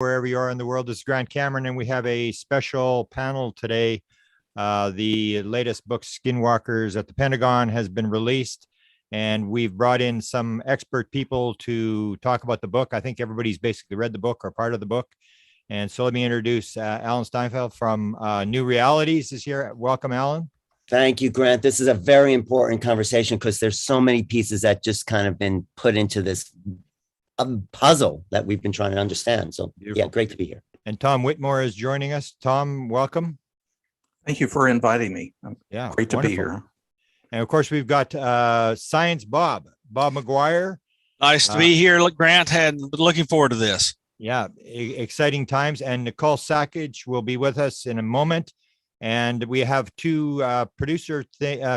Wherever you are in the world. This is Grant Cameron, and we have a special panel today. The latest book, Skinwalkers at the Pentagon, has been released, and we've brought in some expert people to talk about the book. I think everybody's basically read the book or part of the book. And so let me introduce Alan Steinfeld from New Realities is here. Welcome, Alan. Thank you, Grant. This is a very important conversation because there's so many pieces that just kind of been put into this puzzle that we've been trying to understand. So Beautiful. Yeah, great to be here. And Tom Whitmore is joining us. Tom, welcome. Thank you for inviting me. Yeah, great to wonderful. be here. And of course, we've got Science Bob McGuire. Nice to be here, Grant. Had looking forward to this. Yeah, exciting times. And Nicole Sackage will be with us in a moment. And we have two producer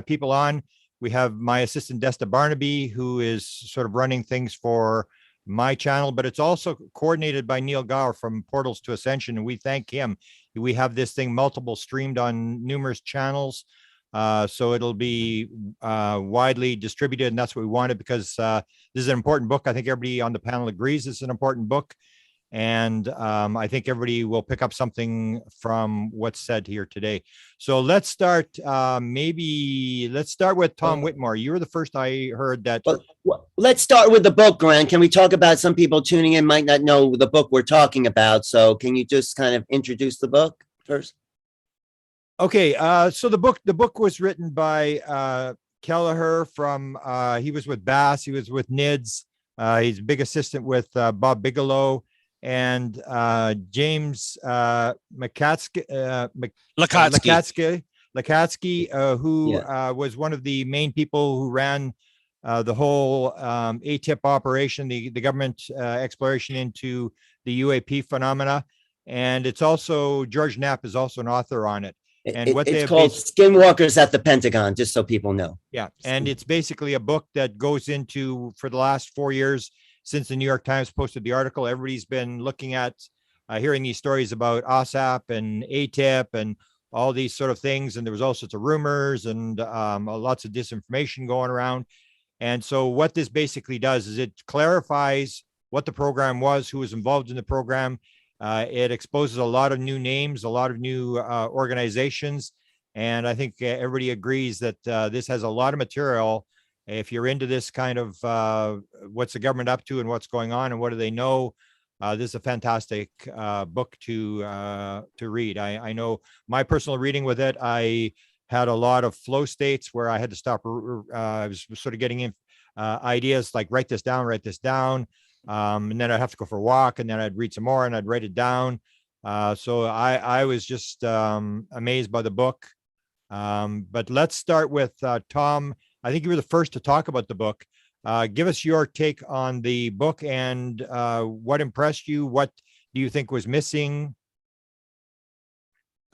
people on. We have my assistant, Desta Barnaby, who is sort of running things for my channel, but it's also coordinated by Neil Gower from Portals to Ascension, and we thank him. We have this thing multiple streamed on numerous channels, so it'll be widely distributed, and that's what we wanted because this is an important book. I think everybody on the panel agrees it's an important book, and I think everybody will pick up something from what's said here today. So let's start. Let's start with Tom Whitmore. You were the first I heard that. Well, let's start with the book, Grant. Can we talk about, some people tuning in might not know the book we're talking about. So can you just kind of introduce the book first? Okay. So the book was written by Kelleher from, he was with Bass, he was with NIDS. He's a big assistant with Bob Bigelow. And James Lakatsky, who was one of the main people who ran the whole ATIP operation, the government exploration into the UAP phenomena. And it's also, George Knapp is also an author on it. And it's called Skinwalkers at the Pentagon, just so people know. Yeah, and it's basically a book that goes into, for the last 4 years, since the New York Times posted the article, everybody's been looking at hearing these stories about AAWSAP and ATIP and all these sort of things. And there was all sorts of rumors and lots of disinformation going around. And so what this basically does is it clarifies what the program was, who was involved in the program. It exposes a lot of new names, a lot of new organizations. And I think everybody agrees that this has a lot of material. If you're into this kind of what's the government up to and what's going on and what do they know, this is a fantastic book to read. I know my personal reading with it, I had a lot of flow states where I had to stop. I was sort of getting in ideas like write this down, and then I'd have to go for a walk, and then I'd read some more and I'd write it down. So I was just amazed by the book. But let's start with Tom. I think you were the first to talk about the book. Give us your take on the book and what impressed you. What do you think was missing?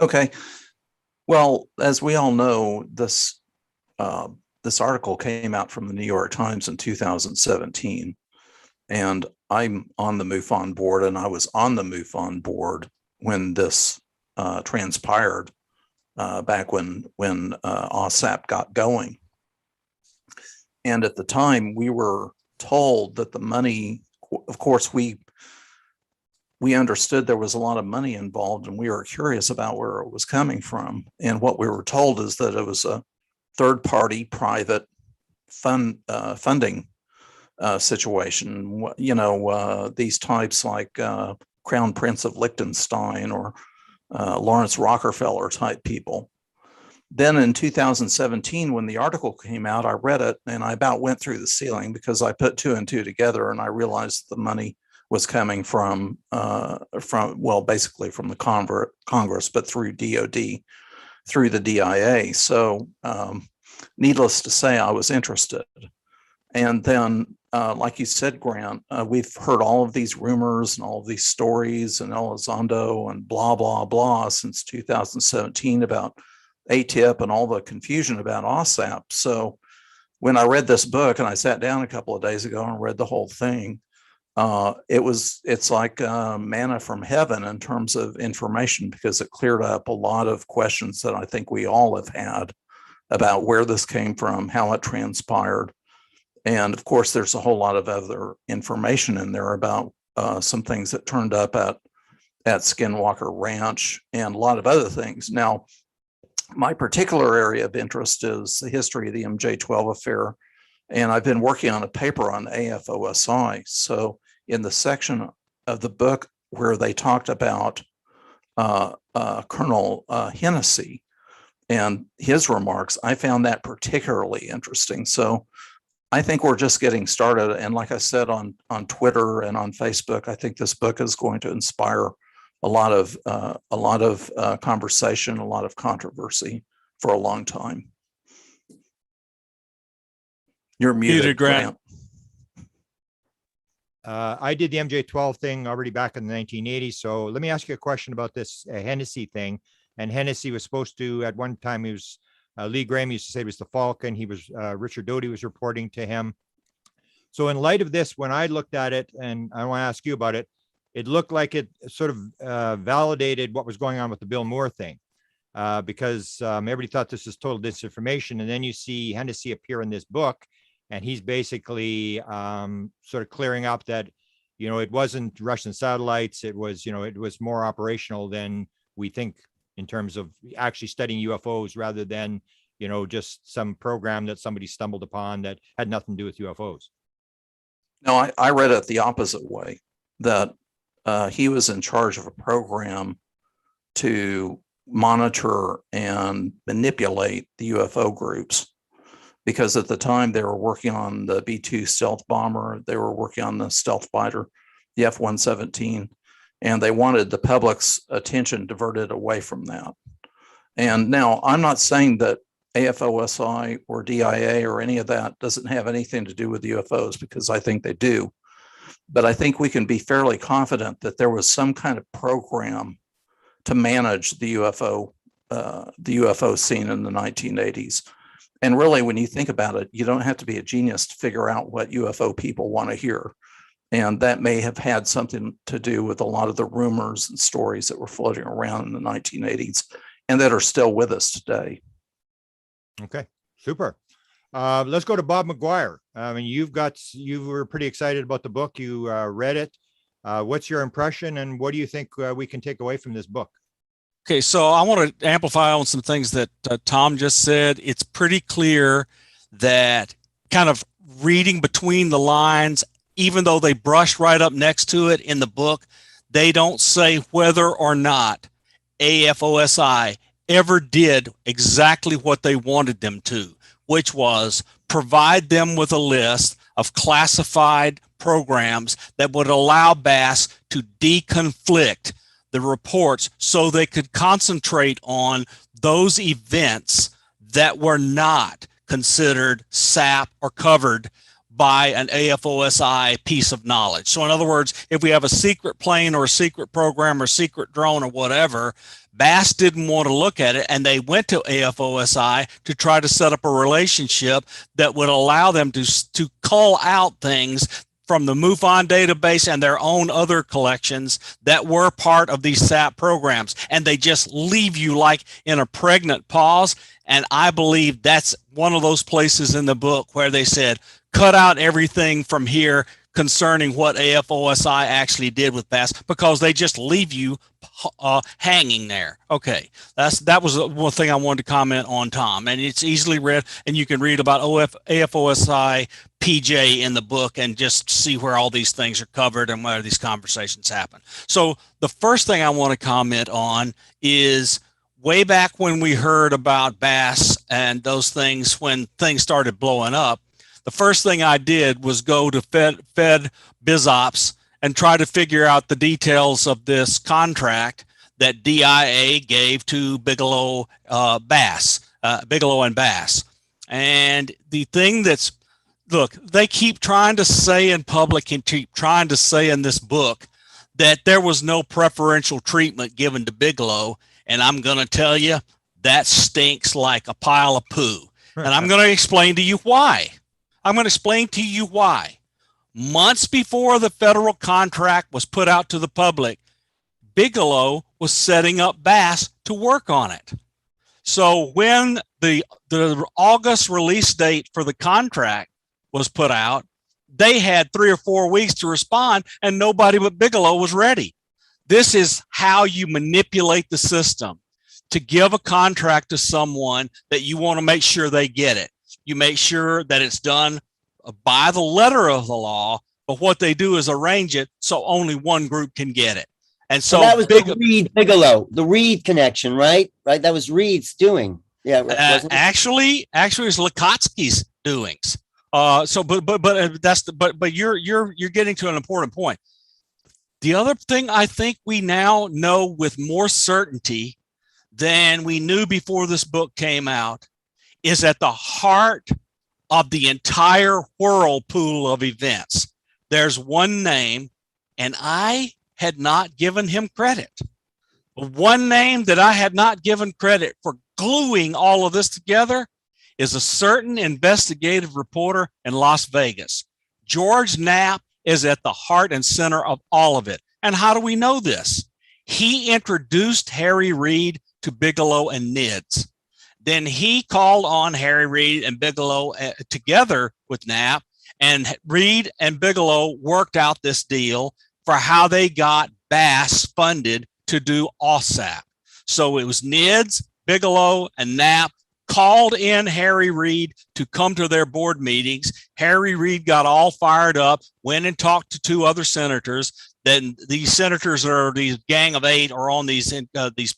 Okay. Well, as we all know, this article came out from the New York Times in 2017, and I'm on the MUFON board, and I was on the MUFON board when this transpired back when AAWSAP got going. And at the time, we were told that the money, of course, we understood there was a lot of money involved, and we were curious about where it was coming from. And what we were told is that it was a third-party private funding situation. You know, these types like Crown Prince of Liechtenstein or Lawrence Rockefeller type people. Then in 2017, when the article came out, I read it and I about went through the ceiling because I put two and two together and I realized the money was coming from basically from the Congress, but through DOD, through the DIA. So needless to say, I was interested. And then, like you said, Grant, we've heard all of these rumors and all of these stories and Elizondo and blah, blah, blah since 2017 about ATIP and all the confusion about AAWSAP. So when I read this book, and I sat down a couple of days ago and read the whole thing, it's like manna from heaven in terms of information, because it cleared up a lot of questions that I think we all have had about where this came from, how it transpired. And of course, there's a whole lot of other information in there about some things that turned up at at Skinwalker Ranch and a lot of other things. Now, my particular area of interest is the history of the MJ-12 affair, and I've been working on a paper on AFOSI. So in the section of the book where they talked about Colonel Hennessy and his remarks, I found that particularly interesting. So I think we're just getting started. And like I said, on Twitter and on Facebook, I think this book is going to inspire a lot of conversation, a lot of controversy for a long time. You're muted, Grant. I did the MJ-12 thing already back in the 1980s. So let me ask you a question about this Hennessy thing. And Hennessy was supposed to, at one time, he was Lee Graham used to say it was the Falcon. He was Richard Doty was reporting to him. So in light of this, when I looked at it, and I want to ask you about it, it looked like it sort of validated what was going on with the Bill Moore thing, because everybody thought this was total disinformation. And then you see Hennessy appear in this book, and he's basically sort of clearing up that, you know, it wasn't Russian satellites. It was, you know, it was more operational than we think in terms of actually studying UFOs rather than, you know, just some program that somebody stumbled upon that had nothing to do with UFOs. No, I read it the opposite way, that he was in charge of a program to monitor and manipulate the UFO groups, because at the time they were working on the B-2 stealth bomber, they were working on the stealth fighter, the F-117, and they wanted the public's attention diverted away from that. And now I'm not saying that AFOSI or DIA or any of that doesn't have anything to do with UFOs, because I think they do. But I think we can be fairly confident that there was some kind of program to manage the UFO scene in the 1980s. And really, when you think about it, you don't have to be a genius to figure out what UFO people want to hear. And that may have had something to do with a lot of the rumors and stories that were floating around in the 1980s and that are still with us today. Okay, super. Let's go to Bob McGuire. I mean, you were pretty excited about the book. You read it. What's your impression, and what do you think we can take away from this book? Okay, so I want to amplify on some things that Tom just said. It's pretty clear that, kind of reading between the lines, even though they brush right up next to it in the book, they don't say whether or not AFOSI ever did exactly what they wanted them to, which was provide them with a list of classified programs that would allow Bass to deconflict the reports so they could concentrate on those events that were not considered SAP or covered by an AFOSI piece of knowledge. So in other words, if we have a secret plane or a secret program or secret drone or whatever, Bass didn't want to look at it, and they went to AFOSI to try to set up a relationship that would allow them to call out things from the MUFON database and their own other collections that were part of these SAP programs. And they just leave you like in a pregnant pause. And I believe that's one of those places in the book where they said, cut out everything from here concerning what AFOSI actually did with Bass, because they just leave you hanging there. Okay, that was one thing I wanted to comment on, Tom, and it's easily read, and you can read about AFOSI PJ in the book and just see where all these things are covered and where these conversations happen. So the first thing I want to comment on is way back when we heard about Bass and those things, when things started blowing up, the first thing I did was go to Fed BizOps and try to figure out the details of this contract that DIA gave to Bigelow and Bass. And the thing that's, look, they keep trying to say in public and keep trying to say in this book that there was no preferential treatment given to Bigelow. And I'm going to tell you, that stinks like a pile of poo. And I'm going to explain to you why. Months before the federal contract was put out to the public, Bigelow was setting up Bass to work on it. So when the August release date for the contract was put out, they had 3 or 4 weeks to respond, and nobody but Bigelow was ready. This is how you manipulate the system to give a contract to someone that you want to make sure they get it. You make sure that it's done by the letter of the law, but what they do is arrange it so only one group can get it. And so that was the Reed Bigelow, the Reed connection, right? Right. That was Reed's doing. Yeah. Actually, it's Lukatsky's doings. But you're getting to an important point. The other thing I think we now know with more certainty than we knew before this book came out is at the heart of the entire whirlpool of events. There's one name, and I had not given him credit. One name that I had not given credit for gluing all of this together is a certain investigative reporter in Las Vegas. George Knapp is at the heart and center of all of it. And how do we know this? He introduced Harry Reid to Bigelow and NIDS. Then he called on Harry Reid and Bigelow together with Knapp, and Reid and Bigelow worked out this deal for how they got Bass funded to do AAWSAP. So it was NIDS, Bigelow, and Knapp called in Harry Reid to come to their board meetings. Harry Reid got all fired up, went and talked to 2 other senators. Then these senators are these gang of 8 are on these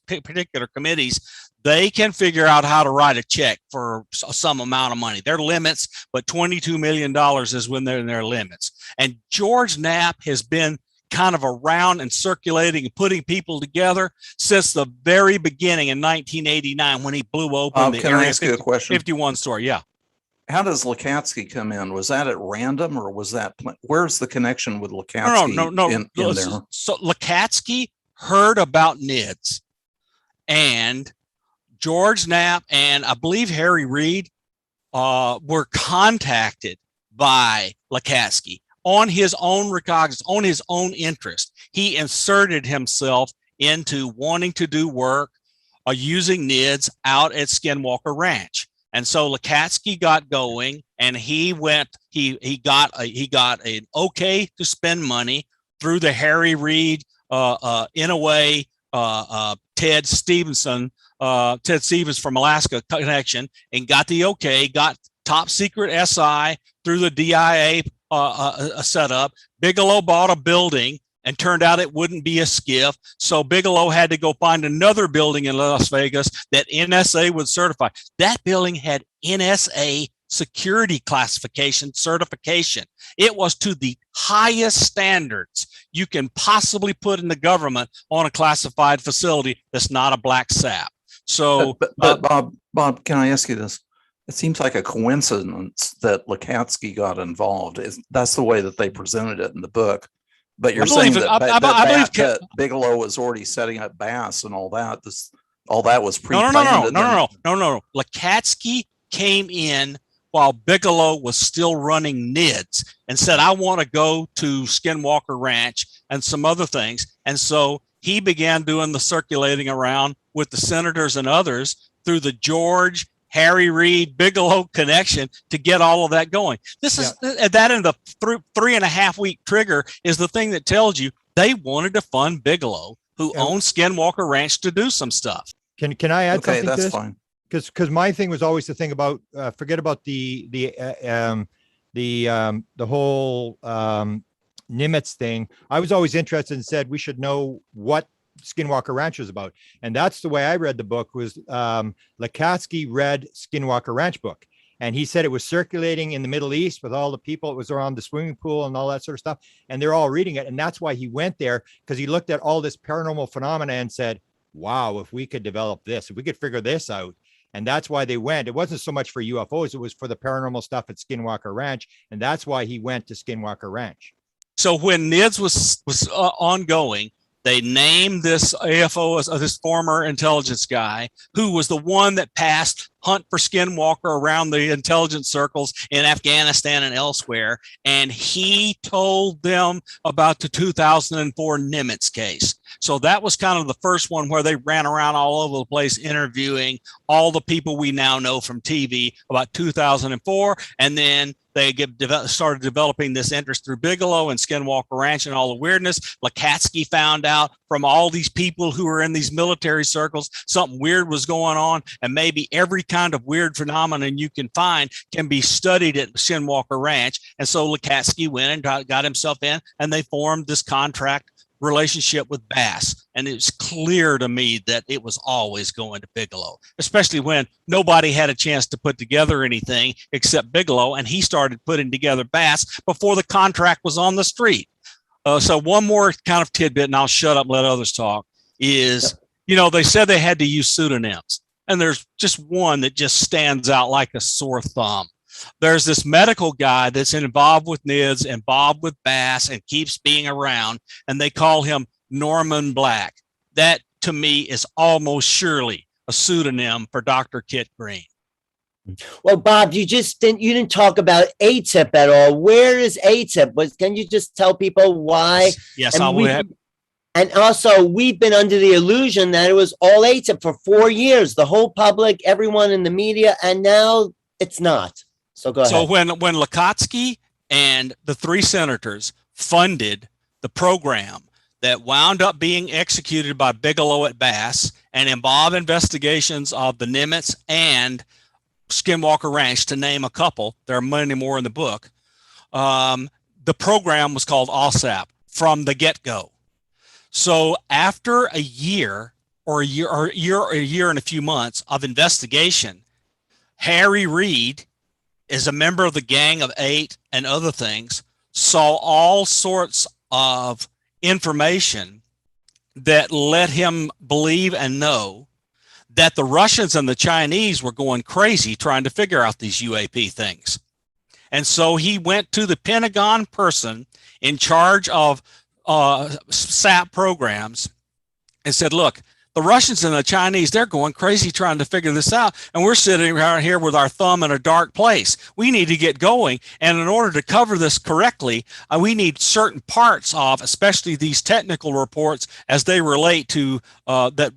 particular committees. They can figure out how to write a check for some amount of money. Their limits, but $22 million is when they're in their limits. And George Knapp has been kind of around and circulating and putting people together since the very beginning in 1989 when he blew open the can I ask you a question? 51 story. Yeah. How does Lukatsky come in? Was that at random, or was that where's the connection with Lukatsky No. in there? So Lukatsky heard about NIDS, and George Knapp and I believe Harry Reid were contacted by Lukatsky on his own recognizance, on his own interest. He inserted himself into wanting to do work using NIDS out at Skinwalker Ranch. And so Lukatsky got going, and he got an okay to spend money through the Harry Reid, in a way, Ted Stevens from Alaska connection, and got the okay, got top secret SI through the DIA setup. Bigelow bought a building, and turned out it wouldn't be a SCIF. So Bigelow had to go find another building in Las Vegas that NSA would certify. That building had NSA security classification certification. It was to the highest standards you can possibly put in the government on a classified facility that's not a black sap. So, but Bob, can I ask you this? It seems like a coincidence that Lukatsky got involved. That's the way that they presented it in the book. But you're saying that Bigelow was already setting up Bass and all that. All that was pre-planned. No. Lukatsky came in while Bigelow was still running NIDS and said, I want to go to Skinwalker Ranch and some other things. And so he began doing the circulating around with the senators and others through the George, Harry Reid, Bigelow connection to get all of that going. This is that in the 3.5 week trigger is the thing that tells you they wanted to fund Bigelow, who owned Skinwalker Ranch, to do some stuff. Can I add something to this? That's fine. Because my thing was always to think about forget about the whole Nimitz thing. I was always interested and said we should know what Skinwalker Ranch was about, and that's the way I read the book. Was Lukatsky read Skinwalker Ranch book, and he said it was circulating in the Middle East with all the people. It was around the swimming pool and all that sort of stuff, and they're all reading it, and that's why he went there, because he looked at all this paranormal phenomena and said, wow, if we could develop this, if we could figure this out. And that's why they went. It wasn't so much for UFOs, it was for the paranormal stuff at Skinwalker Ranch, and that's why he went to Skinwalker Ranch. So when NIDS was ongoing, they named this AFO as this former intelligence guy who was the one that passed hunt for Skinwalker around the intelligence circles in Afghanistan and elsewhere. And he told them about the 2004 Nimitz case. So that was kind of the first one where they ran around all over the place interviewing all the people we now know from TV about 2004. And then they started developing this interest through Bigelow and Skinwalker Ranch and all the weirdness. Lakatsky found out from all these people who were in these military circles, something weird was going on. And maybe every kind of weird phenomenon you can find can be studied at Skinwalker Ranch. And so Lakatsky went and got himself in, and they formed this contract relationship with Bass. And it's clear to me that it was always going to Bigelow, especially when nobody had a chance to put together anything except Bigelow, and he started putting together Bass before the contract was on the street. So one more kind of tidbit, and I'll shut up and let others talk, is, you know, they said they had to use pseudonyms, and there's just one that just stands out like a sore thumb. There's this medical guy that's involved with NIDS, involved with Bass, and keeps being around, and they call him Norman Black. That, to me, is almost surely a pseudonym for Dr. Kit Green. Well, Bob, you didn't talk about ATIP at all. Where is ATIP? Can you just tell people why? Yes, and I will have. And also, we've been under the illusion that it was all ATIP for 4 years, the whole public, everyone in the media, and now it's not. So go ahead. So when Lakatsky and the three senators funded the program that wound up being executed by Bigelow at Bass and involved investigations of the Nimitz and Skinwalker Ranch, to name a couple, there are many more in the book, the program was called AAWSAP from the get-go. So after a year and a few months of investigation, Harry Reid, as a member of the Gang of Eight and other things, saw all sorts of information that let him believe and know that the Russians and the Chinese were going crazy trying to figure out these UAP things. And so he went to the Pentagon person in charge of SAP programs and said, look, the Russians and the Chinese, they're going crazy trying to figure this out. And we're sitting around here with our thumb in a dark place. We need to get going. And in order to cover this correctly, we need certain parts of, especially these technical reports as they relate to the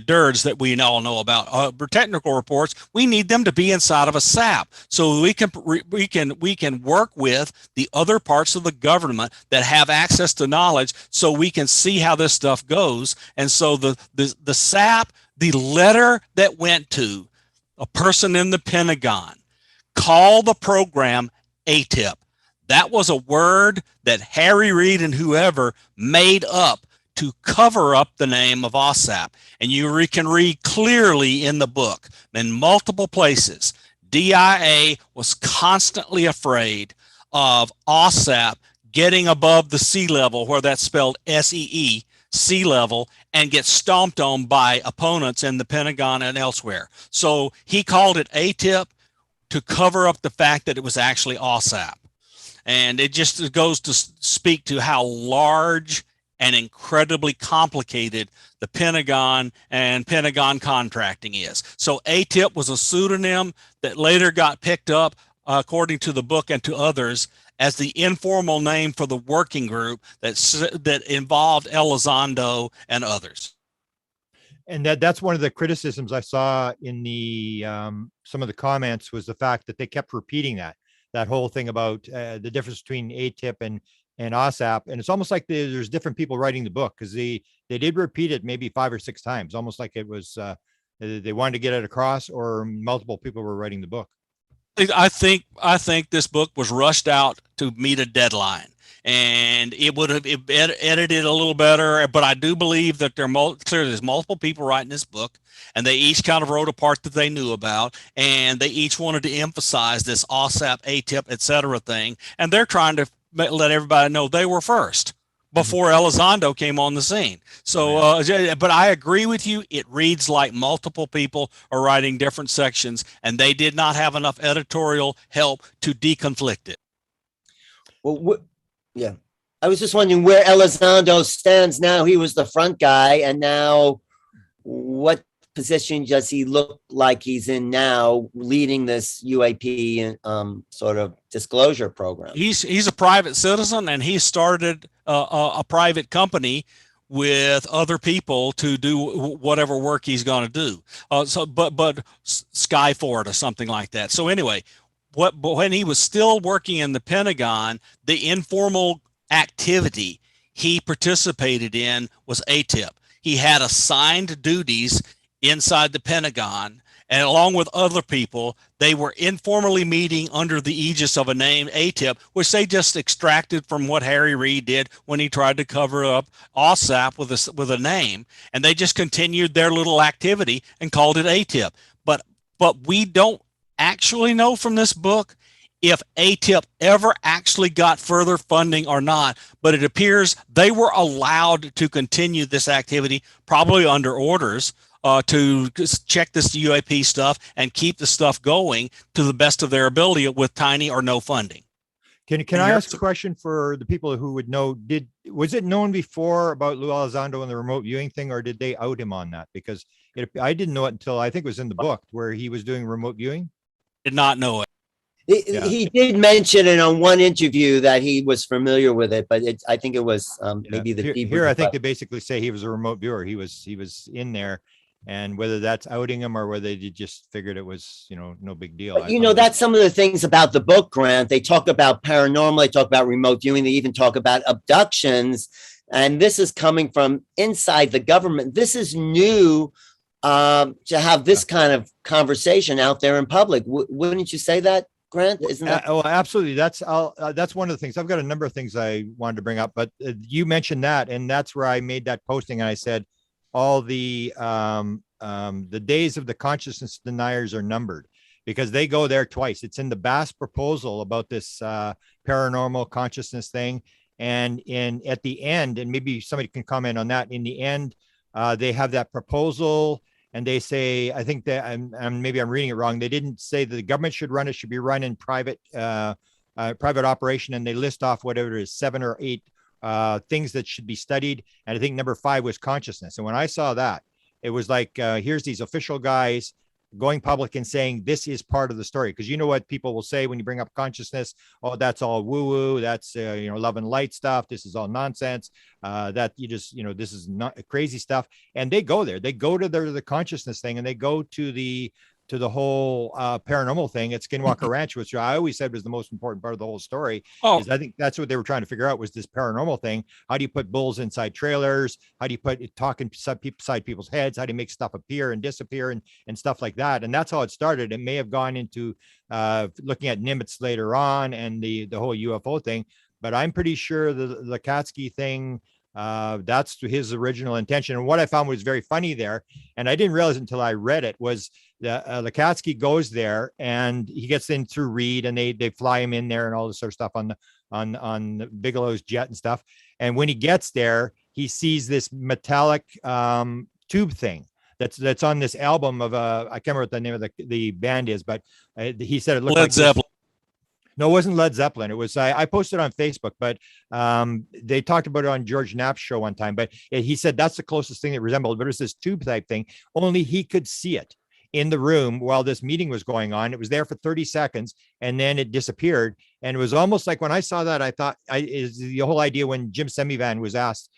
DIRDs that we all know about, technical reports. We need them to be inside of a SAP so we can work with the other parts of the government that have access to knowledge so we can see how this stuff goes. And so the SAP, the letter that went to a person in the Pentagon, called the program ATIP. That was a word that Harry Reid and whoever made up to cover up the name of AAWSAP. And you can read clearly in the book, in multiple places, DIA was constantly afraid of AAWSAP getting above the sea level, where that's spelled SEE, sea level, and get stomped on by opponents in the Pentagon and elsewhere. So he called it ATIP to cover up the fact that it was actually AAWSAP. And it just goes to speak to how large and incredibly complicated the Pentagon and Pentagon contracting is. So ATIP was a pseudonym that later got picked up, according to the book and to others, as the informal name for the working group that involved Elizondo and others. And that's one of the criticisms I saw in the some of the comments, was the fact that they kept repeating that whole thing about the difference between ATIP and AAWSAP. And it's almost like there's different people writing the book, because they did repeat it maybe 5 or 6 times, almost like it was they wanted to get it across, or multiple people were writing the book. I think this book was rushed out to meet a deadline, and it would have edited a little better. But I do believe that there's multiple people writing this book, and they each kind of wrote a part that they knew about, and they each wanted to emphasize this AAWSAP, ATIP, et cetera thing. And they're trying to let everybody know they were first before Elizondo came on the scene. So, but I agree with you. It reads like multiple people are writing different sections, and they did not have enough editorial help to deconflict it. Well, yeah. I was just wondering where Elizondo stands now. He was the front guy, and now what position does he look like he's in now, leading this UAP sort of disclosure program? He's a private citizen, and he started a private company with other people to do whatever work he's going to do. But Skyford or something like that. So anyway, but when he was still working in the Pentagon, the informal activity he participated in was ATIP. He had assigned duties inside the Pentagon, and along with other people, they were informally meeting under the aegis of a name, ATIP, which they just extracted from what Harry Reid did when he tried to cover up AAWSAP with a name, and they just continued their little activity and called it ATIP. But we don't actually know from this book if ATIP ever actually got further funding or not, but it appears they were allowed to continue this activity, probably under orders, to check this UAP stuff and keep the stuff going to the best of their ability with tiny or no funding. Can I ask a question for the people who would know? Was it known before about Lou Elizondo and the remote viewing thing, or did they out him on that? Because I didn't know it until I think it was in the book where he was doing remote viewing. Did not know it. He did mention it on one interview that he was familiar with it, but I think it was maybe the here. I think they basically say he was a remote viewer. He was in there. And whether that's outing him or whether they just figured it was, no big deal. But, that's some of the things about the book, Grant. They talk about paranormal, they talk about remote viewing, they even talk about abductions. And this is coming from inside the government. This is new to have this kind of conversation out there in public. Wouldn't you say that, Grant? Isn't that? Oh, absolutely. That's one of the things. I've got a number of things I wanted to bring up, but you mentioned that, and that's where I made that posting. And I said, all the days of the consciousness deniers are numbered, because they go there twice. It's in the Bass proposal about this paranormal consciousness thing. And at the end, and maybe somebody can comment on that, in the end, they have that proposal and they say, I think that, and maybe I'm reading it wrong, they didn't say that the government should run it, should be run in private operation. And they list off whatever it is, 7 or 8 things that should be studied. And I think number 5 was consciousness. And when I saw that, it was like, here's these official guys going public and saying this is part of the story. Because you know what people will say when you bring up consciousness? Oh, that's all woo-woo. That's, love and light stuff. This is all nonsense. That you just, this is not crazy stuff. And they go there. They go to the consciousness thing, and they go to the whole paranormal thing at Skinwalker Ranch, which I always said was the most important part of the whole story. Is I think that's what they were trying to figure out, was this paranormal thing. How do you put bulls inside trailers? How do you put it talking inside people's heads? How do you make stuff appear and disappear and stuff like that? And that's how it started. It may have gone into looking at Nimitz later on and the whole UFO thing, but I'm pretty sure the Lakatsky thing, that's his original intention. And what I found was very funny there, and I didn't realize until I read it, was that Lakatsky goes there and he gets in through Reed, and they fly him in there and all this sort of stuff on Bigelow's jet and stuff. And when he gets there, he sees this metallic tube thing that's on this album of I can't remember what the name of the band is, but he said it looked like Zeppelin. No, it wasn't Led Zeppelin. It was, I posted on Facebook, but they talked about it on George Knapp's show one time, but he said that's the closest thing that resembled, but it was this tube type thing. Only he could see it in the room while this meeting was going on. It was there for 30 seconds and then it disappeared. And it was almost like when I saw that, I thought is the whole idea when Jim Semivan was asked,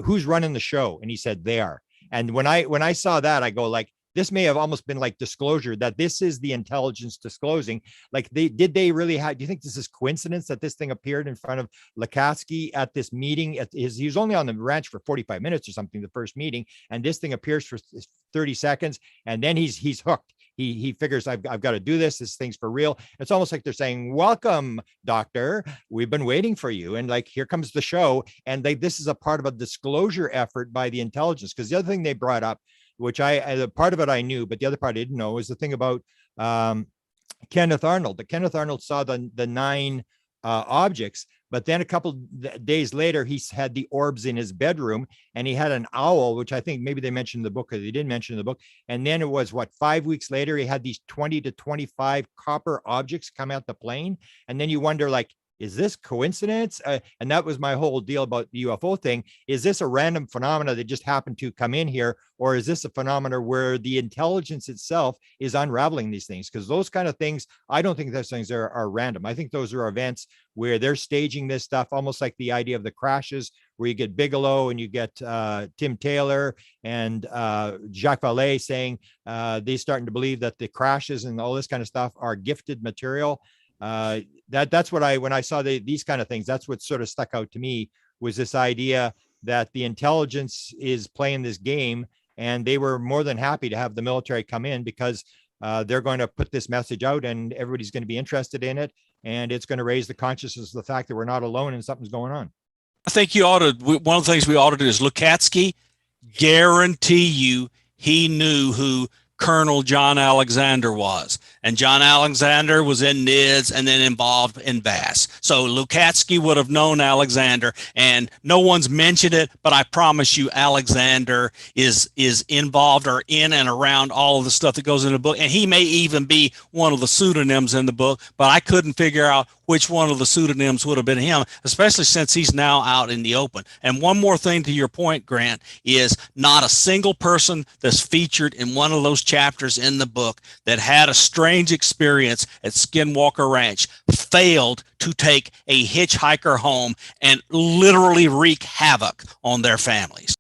who's running the show? And he said, they are. And when I saw that, I go like, this may have almost been like disclosure, that this is the intelligence disclosing. Like did they really have, do you think this is coincidence that this thing appeared in front of Lakatsky at this meeting? He was only on the ranch for 45 minutes or something, the first meeting. And this thing appears for 30 seconds. And then he's hooked. He figures I've got to do this. This thing's for real. It's almost like they're saying, welcome, doctor. We've been waiting for you. And like, here comes the show. And this is a part of a disclosure effort by the intelligence. Because the other thing they brought up, which the part of it I knew, but the other part I didn't know, is the thing about Kenneth Arnold. That Kenneth Arnold saw the 9 objects, but then a couple days later, he had the orbs in his bedroom, and he had an owl, which I think maybe they mentioned in the book, or they didn't mention in the book. And then it was 5 weeks later, he had these 20 to 25 copper objects come out the plane. And then you wonder, like, is this coincidence? And that was my whole deal about the UFO thing. Is this a random phenomena that just happened to come in here? Or is this a phenomena where the intelligence itself is unraveling these things? Because those kind of things, I don't think those things are random. I think those are events where they're staging this stuff, almost like the idea of the crashes, where you get Bigelow and you get Tim Taylor and Jacques Vallée saying they're starting to believe that the crashes and all this kind of stuff are gifted material. That's what when I saw these kind of things, that's what sort of stuck out to me, was this idea that the intelligence is playing this game, and they were more than happy to have the military come in because they're going to put this message out and everybody's going to be interested in it. And it's going to raise the consciousness of the fact that we're not alone and something's going on. I think one of the things we ought to do is Lukatsky, guarantee you he knew who Colonel John Alexander was. And John Alexander was in NIDS and then involved in VAS. So Lukatsky would have known Alexander, and no one's mentioned it, but I promise you Alexander is involved or in and around all of the stuff that goes in the book. And he may even be one of the pseudonyms in the book, but I couldn't figure out which one of the pseudonyms would have been him, especially since he's now out in the open. And one more thing to your point, Grant, is not a single person that's featured in one of those chapters in the book that had a strange experience at Skinwalker Ranch failed to take a hitchhiker home and literally wreak havoc on their families.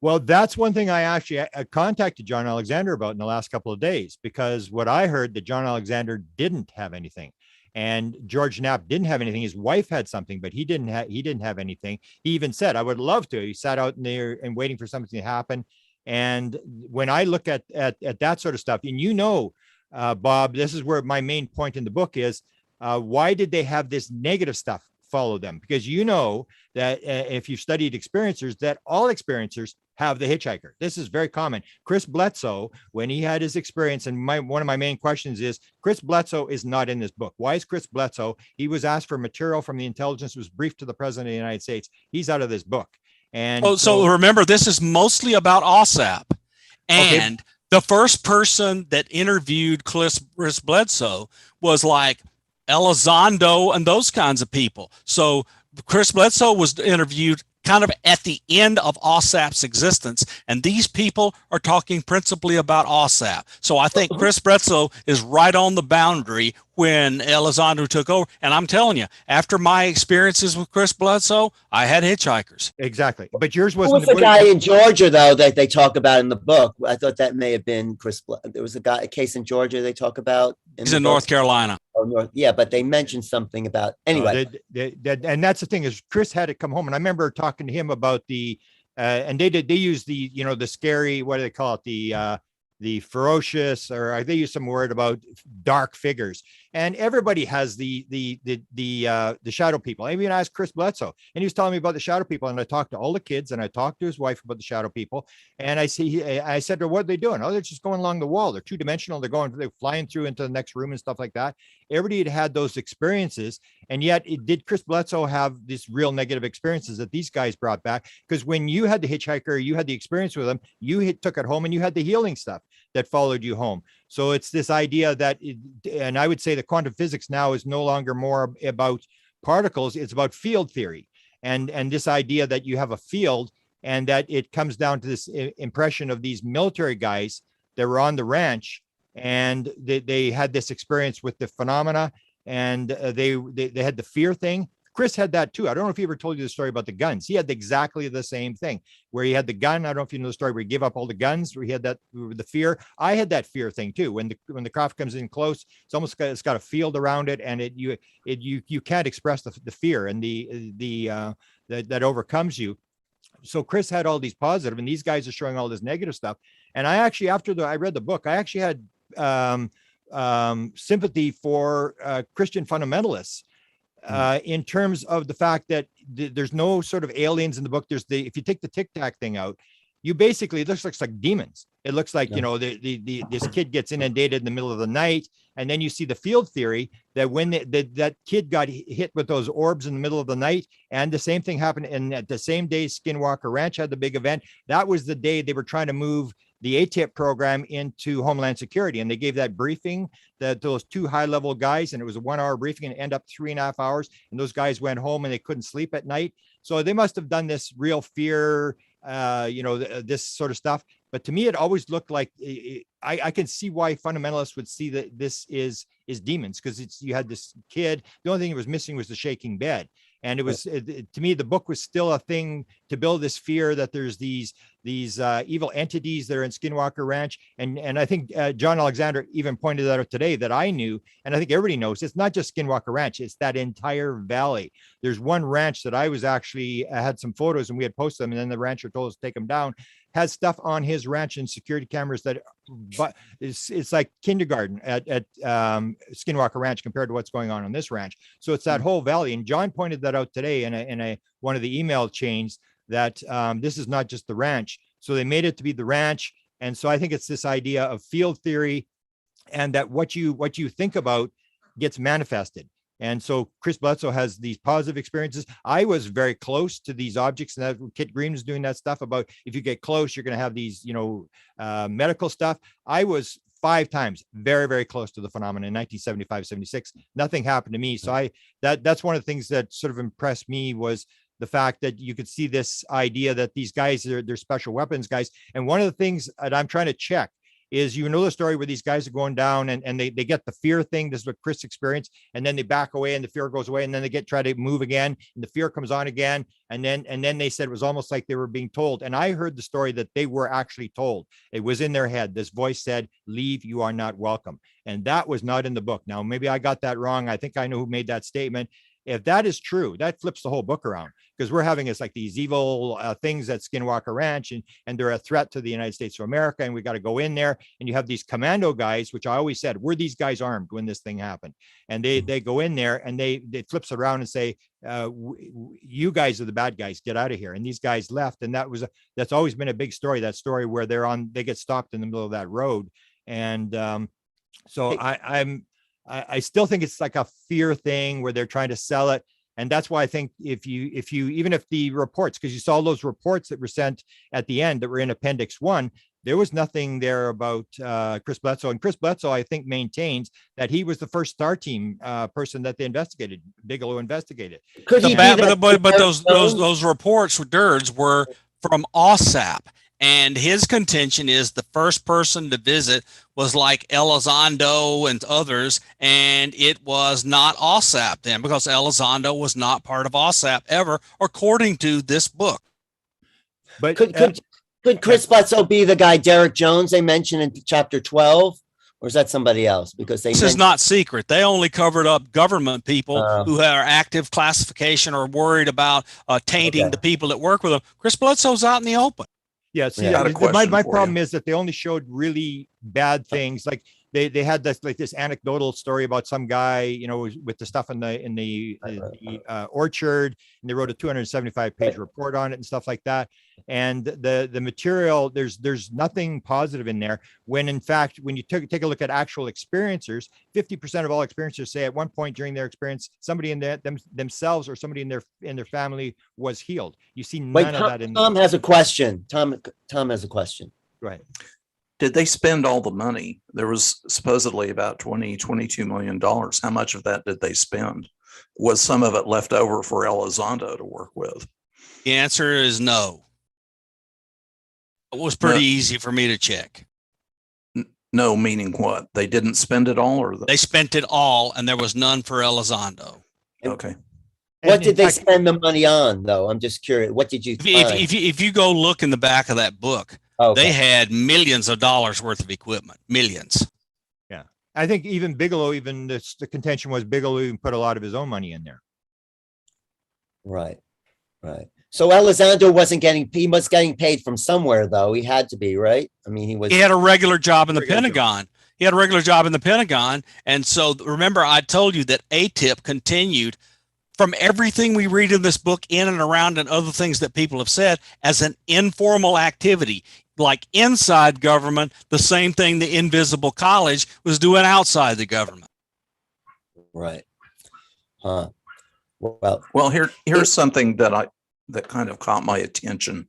Well, that's one thing I actually contacted John Alexander about in the last couple of days, because what I heard that John Alexander didn't have anything. And George Knapp didn't have anything. His wife had something, but he didn't have anything. He even said, I would love to. He sat out in there and waiting for something to happen. And when I look at that sort of stuff, and Bob, this is where my main point in the book is, why did they have this negative stuff follow them? Because that if you've studied experiencers, that all experiencers have the hitchhiker. This is very common. Chris Bledsoe, when he had his experience, and one of my main questions is, Chris Bledsoe is not in this book. Why is Chris Bledsoe? He was asked for material from the intelligence, was briefed to the president of the United States. He's out of this book. And so remember, this is mostly about AAWSAP. And the first person that interviewed Chris Bledsoe was like Elizondo and those kinds of people. So Chris Bledsoe was interviewed kind of at the end of AAWSAP's existence, and these people are talking principally about AAWSAP. So I think Chris Bledsoe is right on the boundary when Elizondo took over. And I'm telling you, after my experiences with Chris Bledsoe, I had hitchhikers. Exactly. But yours was the guy in Georgia, though, that they talk about in the book. I thought that may have been Chris. There was a case in Georgia they talk about. He's in North Carolina. Yeah, but they mentioned something about anyway. And that's the thing, is Chris had to come home, and I remember talking to him about and they use the scary, what do they call it, the ferocious, or they use some word about dark figures, and everybody has the shadow people. I even asked Chris Bledsoe, and he was telling me about the shadow people, and I talked to all the kids, and I talked to his wife about the shadow people, and I said to her, what are they doing? Oh, they're just going along the wall. They're two-dimensional. They're flying through into the next room and stuff like that. Everybody had those experiences, and yet did Chris Bledsoe have these real negative experiences that these guys brought back? Because when you had the hitchhiker, you had the experience with them, you took it home, and you had the healing stuff that followed you home. So it's this idea that, and I would say that quantum physics now is no longer more about particles, it's about field theory. And this idea that you have a field, and that it comes down to this impression of these military guys that were on the ranch, and they had this experience with the phenomena, and they had the fear thing. Chris had that too. I don't know if he ever told you the story about the guns. He had exactly the same thing, where he had the gun. I don't know if you know the story where he gave up all the guns, where he had that, the fear. I had that fear thing too. When the craft comes in close, it's got a field around it, and you can't express the fear and that overcomes you. So Chris had all these positive, and these guys are showing all this negative stuff. And I actually, I read the book, I actually had sympathy for Christian fundamentalists. In terms of the fact that there's no sort of aliens in the book. If you take the Tic Tac thing out, it looks like demons. It looks like, this kid gets inundated in the middle of the night. And then you see the field theory that when that kid got hit with those orbs in the middle of the night, and the same thing happened. And at the same day, Skinwalker Ranch had the big event. That was the day they were trying to move the ATIP program into Homeland Security. And they gave that briefing, that those 2 high-level guys, and it was a 1-hour briefing and end up 3.5 hours. And those guys went home and they couldn't sleep at night. So they must have done this real fear, this sort of stuff. But to me, it always looked like I can see why fundamentalists would see that this is demons, because you had this kid. The only thing it was missing was the shaking bed. And it was, to me, the book was still a thing to build this fear that there's these evil entities that are in Skinwalker Ranch. And I think John Alexander even pointed that out today, that I knew, and I think everybody knows, it's not just Skinwalker Ranch, it's that entire valley. There's one ranch that I was actually, I had some photos and we had posted them, and then the rancher told us to take them down, has stuff on his ranch and security cameras that, but it's like kindergarten at Skinwalker Ranch compared to what's going on this ranch. So it's that whole valley. And John pointed that out today in one of the email chains, that this is not just the ranch. So they made it to be the ranch. And so I think it's this idea of field theory, and that what you think about gets manifested. And so Chris Bledsoe has these positive experiences. I was very close to these objects, and that Kit Green was doing that stuff about if you get close, you're going to have these, medical stuff. I was 5 times very, very close to the phenomenon in 1975, 76. Nothing happened to me. So that's one of the things that sort of impressed me, was the fact that you could see this idea that these guys, they're special weapons guys. And one of the things that I'm trying to check is, the story where these guys are going down and they get the fear thing. This is what Chris experienced. And then they back away and the fear goes away. And then they try to move again and the fear comes on again. And then they said it was almost like they were being told. And I heard the story that they were actually told. It was in their head. This voice said, "Leave, you are not welcome." And that was not in the book. Now, maybe I got that wrong. I think I know who made that statement. If that is true, that flips the whole book around, because we're having it's like these evil things at Skinwalker Ranch, and they're a threat to the United States of America, and we got to go in there. And you have these commando guys, which I always said, were these guys armed when this thing happened? And they go in there and they flips it around and say, you guys are the bad guys, get out of here. And these guys left. And that's always been a big story, that story where they get stopped in the middle of that road. And so I still think it's like a fear thing where they're trying to sell it. And that's why I think if you, even if the reports, because you saw those reports that were sent at the end that were in Appendix 1, there was nothing there about Chris Bledsoe. And Chris Bledsoe, I think, maintains that he was the first STAR team person that they investigated. Bigelow investigated. But those reports were from AAWSAP. And his contention is the first person to visit was like Elizondo and others, and it was not AAWSAP then, because Elizondo was not part of AAWSAP ever, according to this book. But could Chris Bledsoe be the guy Derek Jones they mentioned in chapter 12, or is that somebody else? Because this is not secret. They only covered up government people who are active classification or worried about tainting the people that work with them. Chris Bledsoe's out in the open. Yeah, see, my problem is that they only showed really bad things. Like they had this anecdotal story about some guy, with the stuff in the orchard, and they wrote a 275-page report on it and stuff like that. And the material, there's nothing positive in there. When in fact, when you take a look at actual experiencers, 50% of all experiencers say at one point during their experience, somebody in themselves or somebody in their family was healed. You see none of that in. Tom has a question. Tom has a question. Right. Did they spend all the money? There was supposedly about $22 million. How much of that did they spend? Was some of it left over for Elizondo to work with? The answer is no. It was pretty easy for me to check. No, meaning what? They didn't spend it all, or they spent it all, and there was none for Elizondo. Okay. What did they spend the money on, though? I'm just curious. What did you find? If you go look in the back of that book, they had millions of dollars worth of equipment, millions. Yeah, I think even Bigelow, the contention was Bigelow even put a lot of his own money in there. Right. So Elizondo he was getting paid from somewhere, though. He had to be, right? I mean, he had a regular job in the Pentagon. He had a regular job in the Pentagon. And so remember, I told you that ATIP continued from everything we read in this book, in and around, and other things that people have said, as an informal activity. Like inside government, the same thing the Invisible College was doing outside the government. Right. Well, here's something that kind of caught my attention.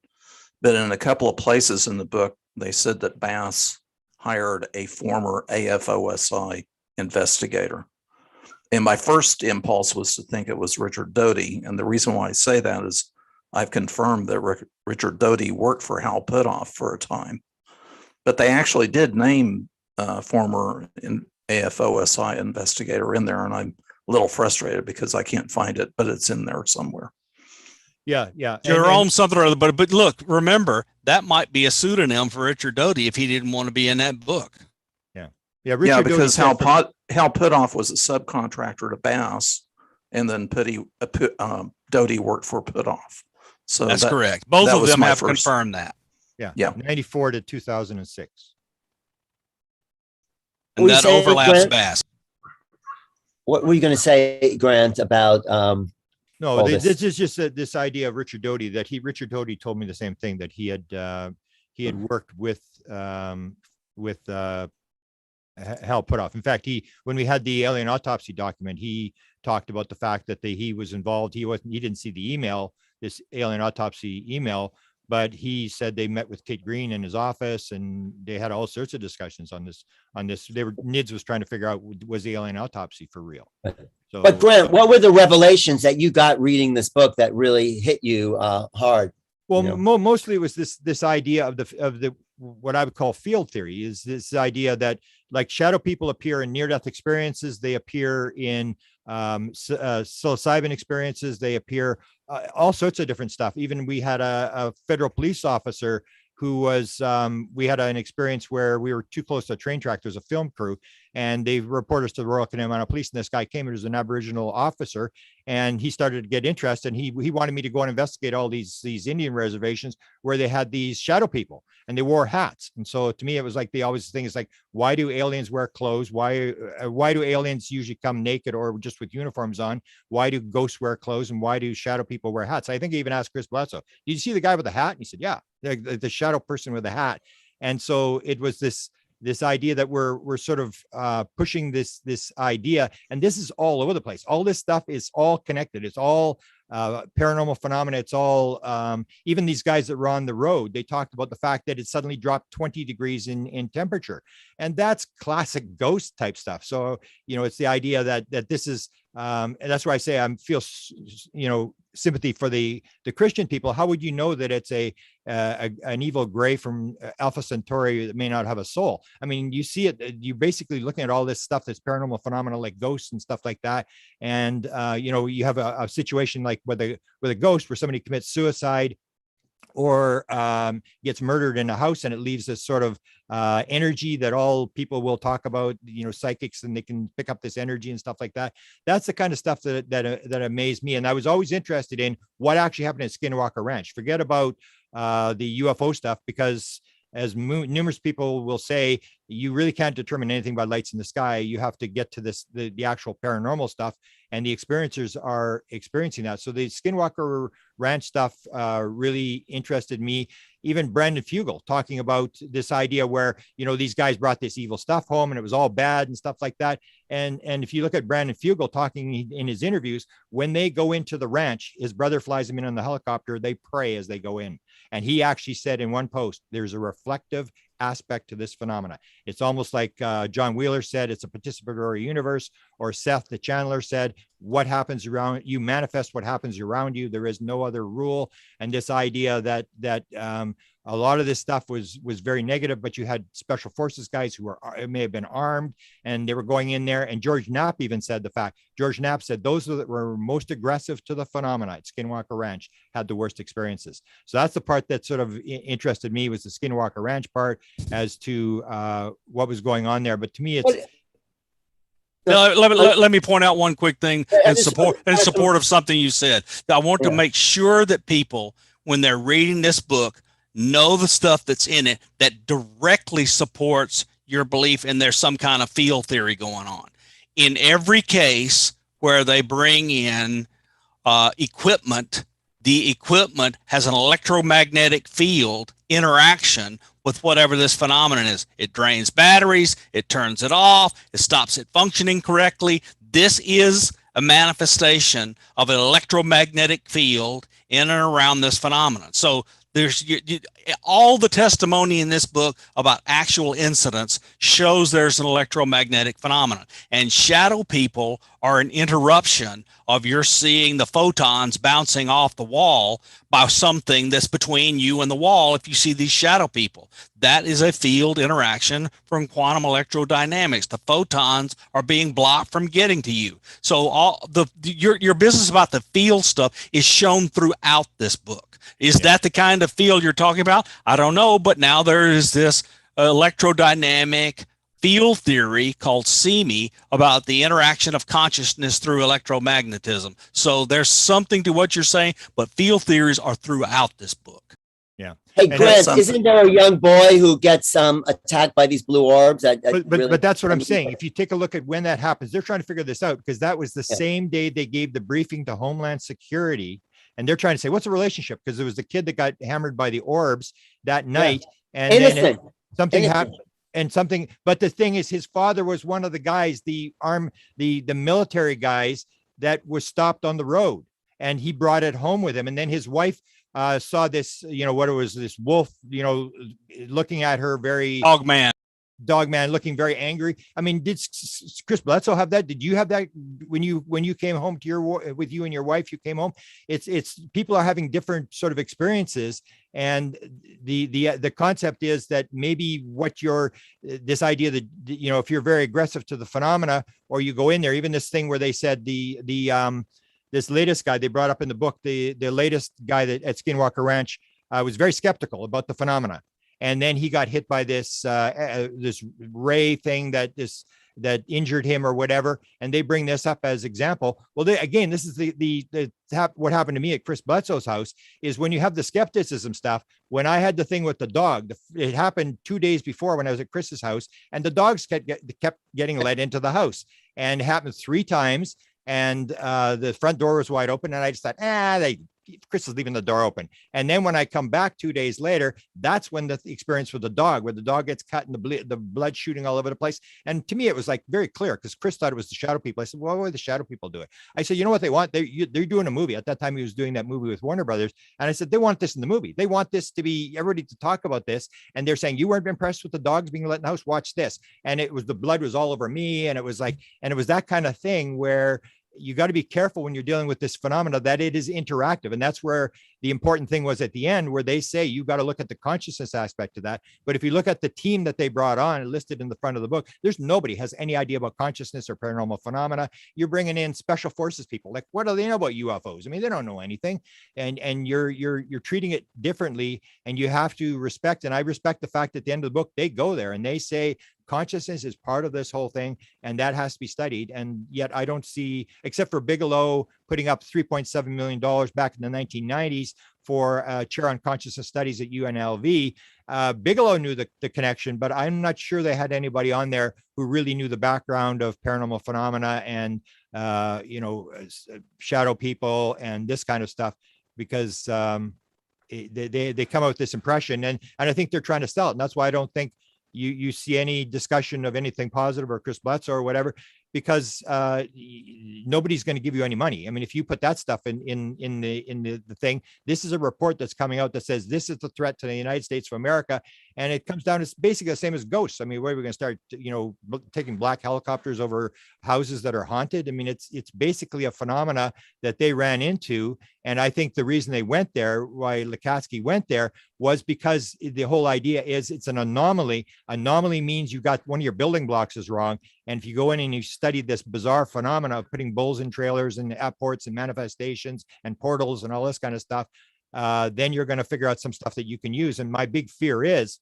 But in a couple of places in the book, they said that Bass hired a former AFOSI investigator. And my first impulse was to think it was Richard Doty. And the reason why I say that is I've confirmed that Richard Doty worked for Hal Puthoff for a time. But they actually did name former AFOSI investigator in there. And I'm a little frustrated because I can't find it, but it's in there somewhere. Yeah. Jerome something or other. But look, remember, that might be a pseudonym for Richard Doty if he didn't want to be in that book. Yeah, Richard because Doty Hal Puthoff was a subcontractor to Bass, and then Doty worked for Puthoff. So that's correct. Both of them have confirmed that. Yeah. 94 to 2006. And that overlaps Bass. What were you going to say, Grant, about no, this is just this idea of Richard Doty, that Richard Doty told me the same thing, that he had worked with Hal Puthoff. In fact, when we had the alien autopsy document, he talked about the fact that he was involved. He didn't see the email, this alien autopsy email, but he said they met with Kate Green in his office and they had all sorts of discussions on this. NIDS was trying to figure out, was the alien autopsy for real? So, but Grant, what were the revelations that you got reading this book that really hit you hard? Well, mostly it was this idea of the what I would call field theory, is this idea that, like, shadow people appear in near-death experiences, they appear in psilocybin experiences, they appear all sorts of different stuff. Even we had a federal police officer who was, we had an experience where we were too close to a train track. There's a film crew, and they reported us to the Royal Canadian Mounted Police. And this guy came in as an Aboriginal officer, and he started to get interested. And he wanted me to go and investigate all these Indian reservations where they had these shadow people, and they wore hats. And so to me, it was like, they always think, it's like, why do aliens wear clothes? Why do aliens usually come naked or just with uniforms on? Why do ghosts wear clothes? And why do shadow people wear hats? I think I even asked Chris Bledsoe, did you see the guy with the hat? And he said, yeah, the shadow person with the hat. And so it was this idea that we're sort of pushing this idea, and this is all over the place. All this stuff is all connected. It's all paranormal phenomena. It's all even these guys that were on the road, they talked about the fact that it suddenly dropped 20 degrees in temperature, and that's classic ghost type stuff. So it's the idea that this is and that's why I say I feel sympathy for the Christian people. How would you know that it's an evil gray from Alpha Centauri that may not have a soul? I mean, you see it, you're basically looking at all this stuff that's paranormal phenomena like ghosts and stuff like that. And you have a situation like with a ghost where somebody commits suicide or gets murdered in a house, and it leaves this sort of energy that all people will talk about, psychics, and they can pick up this energy and stuff like that. That's the kind of stuff that amazed me. And I was always interested in what actually happened at Skinwalker Ranch. Forget about the UFO stuff, because as numerous people will say, you really can't determine anything by lights in the sky. You have to get to the actual paranormal stuff, and the experiencers are experiencing that. So the Skinwalker Ranch stuff really interested me. Even Brandon Fugel talking about this idea where, these guys brought this evil stuff home and it was all bad and stuff like that. And if you look at Brandon Fugel talking in his interviews, when they go into the ranch, his brother flies him in on the helicopter, they pray as they go in. And he actually said in one post, there's a reflective aspect to this phenomena. It's almost like John Wheeler said, it's a participatory universe, or Seth the Channeler said, what happens around you manifest what happens around you. There is no other rule. And this idea that a lot of this stuff was very negative, but you had special forces guys who may have been armed, and they were going in there. And George Knapp even said George Knapp said those that were most aggressive to the phenomena at Skinwalker Ranch had the worst experiences. So that's the part that sort of interested me, was the Skinwalker Ranch part, as to what was going on there. But to me, it's let me point out one quick thing in support of something you said. I want to make sure that people, when they're reading this book, know the stuff that's in it that directly supports your belief and there's some kind of field theory going on. In every case where they bring in equipment, the equipment has an electromagnetic field interaction with whatever this phenomenon is. It drains batteries, it turns it off, it stops it functioning correctly. This is a manifestation of an electromagnetic field in and around this phenomenon. So All the testimony in this book about actual incidents shows there's an electromagnetic phenomenon, and shadow people are an interruption of your seeing the photons bouncing off the wall by something that's between you and the wall. If you see these shadow people, that is a field interaction from quantum electrodynamics. The photons are being blocked from getting to you. So your business about the field stuff is shown throughout this book. Is that the kind of field you're talking about? I don't know, but now there is this electrodynamic field theory called SEMI about the interaction of consciousness through electromagnetism. So there's something to what you're saying, but field theories are throughout this book. Yeah. Hey, Grant, isn't there a young boy who gets attacked by these blue orbs? But that's what I'm saying. If you take a look at when that happens, they're trying to figure this out, because that was the same day they gave the briefing to Homeland Security. And they're trying to say, what's the relationship? Because it was the kid that got hammered by the orbs that night. And then something happened. But the thing is, his father was one of the guys, the military guys that was stopped on the road, and he brought it home with him. And then his wife saw this, what it was, this wolf, looking at her very dog man looking very angry. I mean, did Chris Bledsoe have that? Did you have that when you came home to with you and your wife, you came home? It's people are having different sort of experiences. And the concept is that maybe this idea that, if you're very aggressive to the phenomena, or you go in there, even this thing where they said this latest guy they brought up in the book, the latest guy that at Skinwalker Ranch was very skeptical about the phenomena. And then he got hit by this ray thing that injured him or whatever. And they bring this up as example. Well, this is what happened to me at Chris Bledsoe's house is when you have the skepticism stuff. When I had the thing with the dog, it happened 2 days before when I was at Chris's house, and the dogs kept getting let into the house, and it happened 3 times. And the front door was wide open, and I just thought, Chris is leaving the door open. And then when I come back 2 days later, that's when the experience with the dog, where the dog gets cut and the blood shooting all over the place. And to me, it was like very clear, because Chris thought it was the shadow people. I said, well, why would the shadow people do it? I said, you know what they want? They're doing a movie. At that time, he was doing that movie with Warner Brothers. And I said, they want this in the movie. They want this to be everybody to talk about this. And they're saying, you weren't impressed with the dogs being let in the house? Watch this. And it was, the blood was all over me. And it was like, and it was that kind of thing where you got to be careful when you're dealing with this phenomena that it is interactive. And that's where the important thing was at the end, where they say you got to look at the consciousness aspect of that. But if you look at the team that they brought on listed in the front of the book, there's nobody has any idea about consciousness or paranormal phenomena. You're bringing in special forces people. Like, what do they know about UFOs? I mean, they don't know anything. And you're treating it differently, and you have to respect. And I respect the fact that at the end of the book, they go there and they say, consciousness is part of this whole thing, and that has to be studied. And yet I don't see, except for Bigelow putting up $3.7 million back in the 1990s for a chair on consciousness studies at UNLV. Bigelow knew the connection, but I'm not sure they had anybody on there who really knew the background of paranormal phenomena and, shadow people and this kind of stuff, because they come out with this impression, and I think they're trying to sell it. And that's why I don't think you see any discussion of anything positive or Chris Bledsoe or whatever, because nobody's going to give you any money. I mean, if you put that stuff in the thing, this is a report that's coming out that says this is the threat to the United States of America, and it comes down to basically the same as ghosts. I mean, where are we going to start, taking black helicopters over houses that are haunted? I mean, it's basically a phenomena that they ran into, and I think the reason they went there, why Lukatsky went there, was because the whole idea is it's an anomaly. Anomaly means you got one of your building blocks is wrong. And if you go in and you study this bizarre phenomena of putting bulls in trailers and airports and manifestations and portals and all this kind of stuff, then you're going to figure out some stuff that you can use. And my big fear is,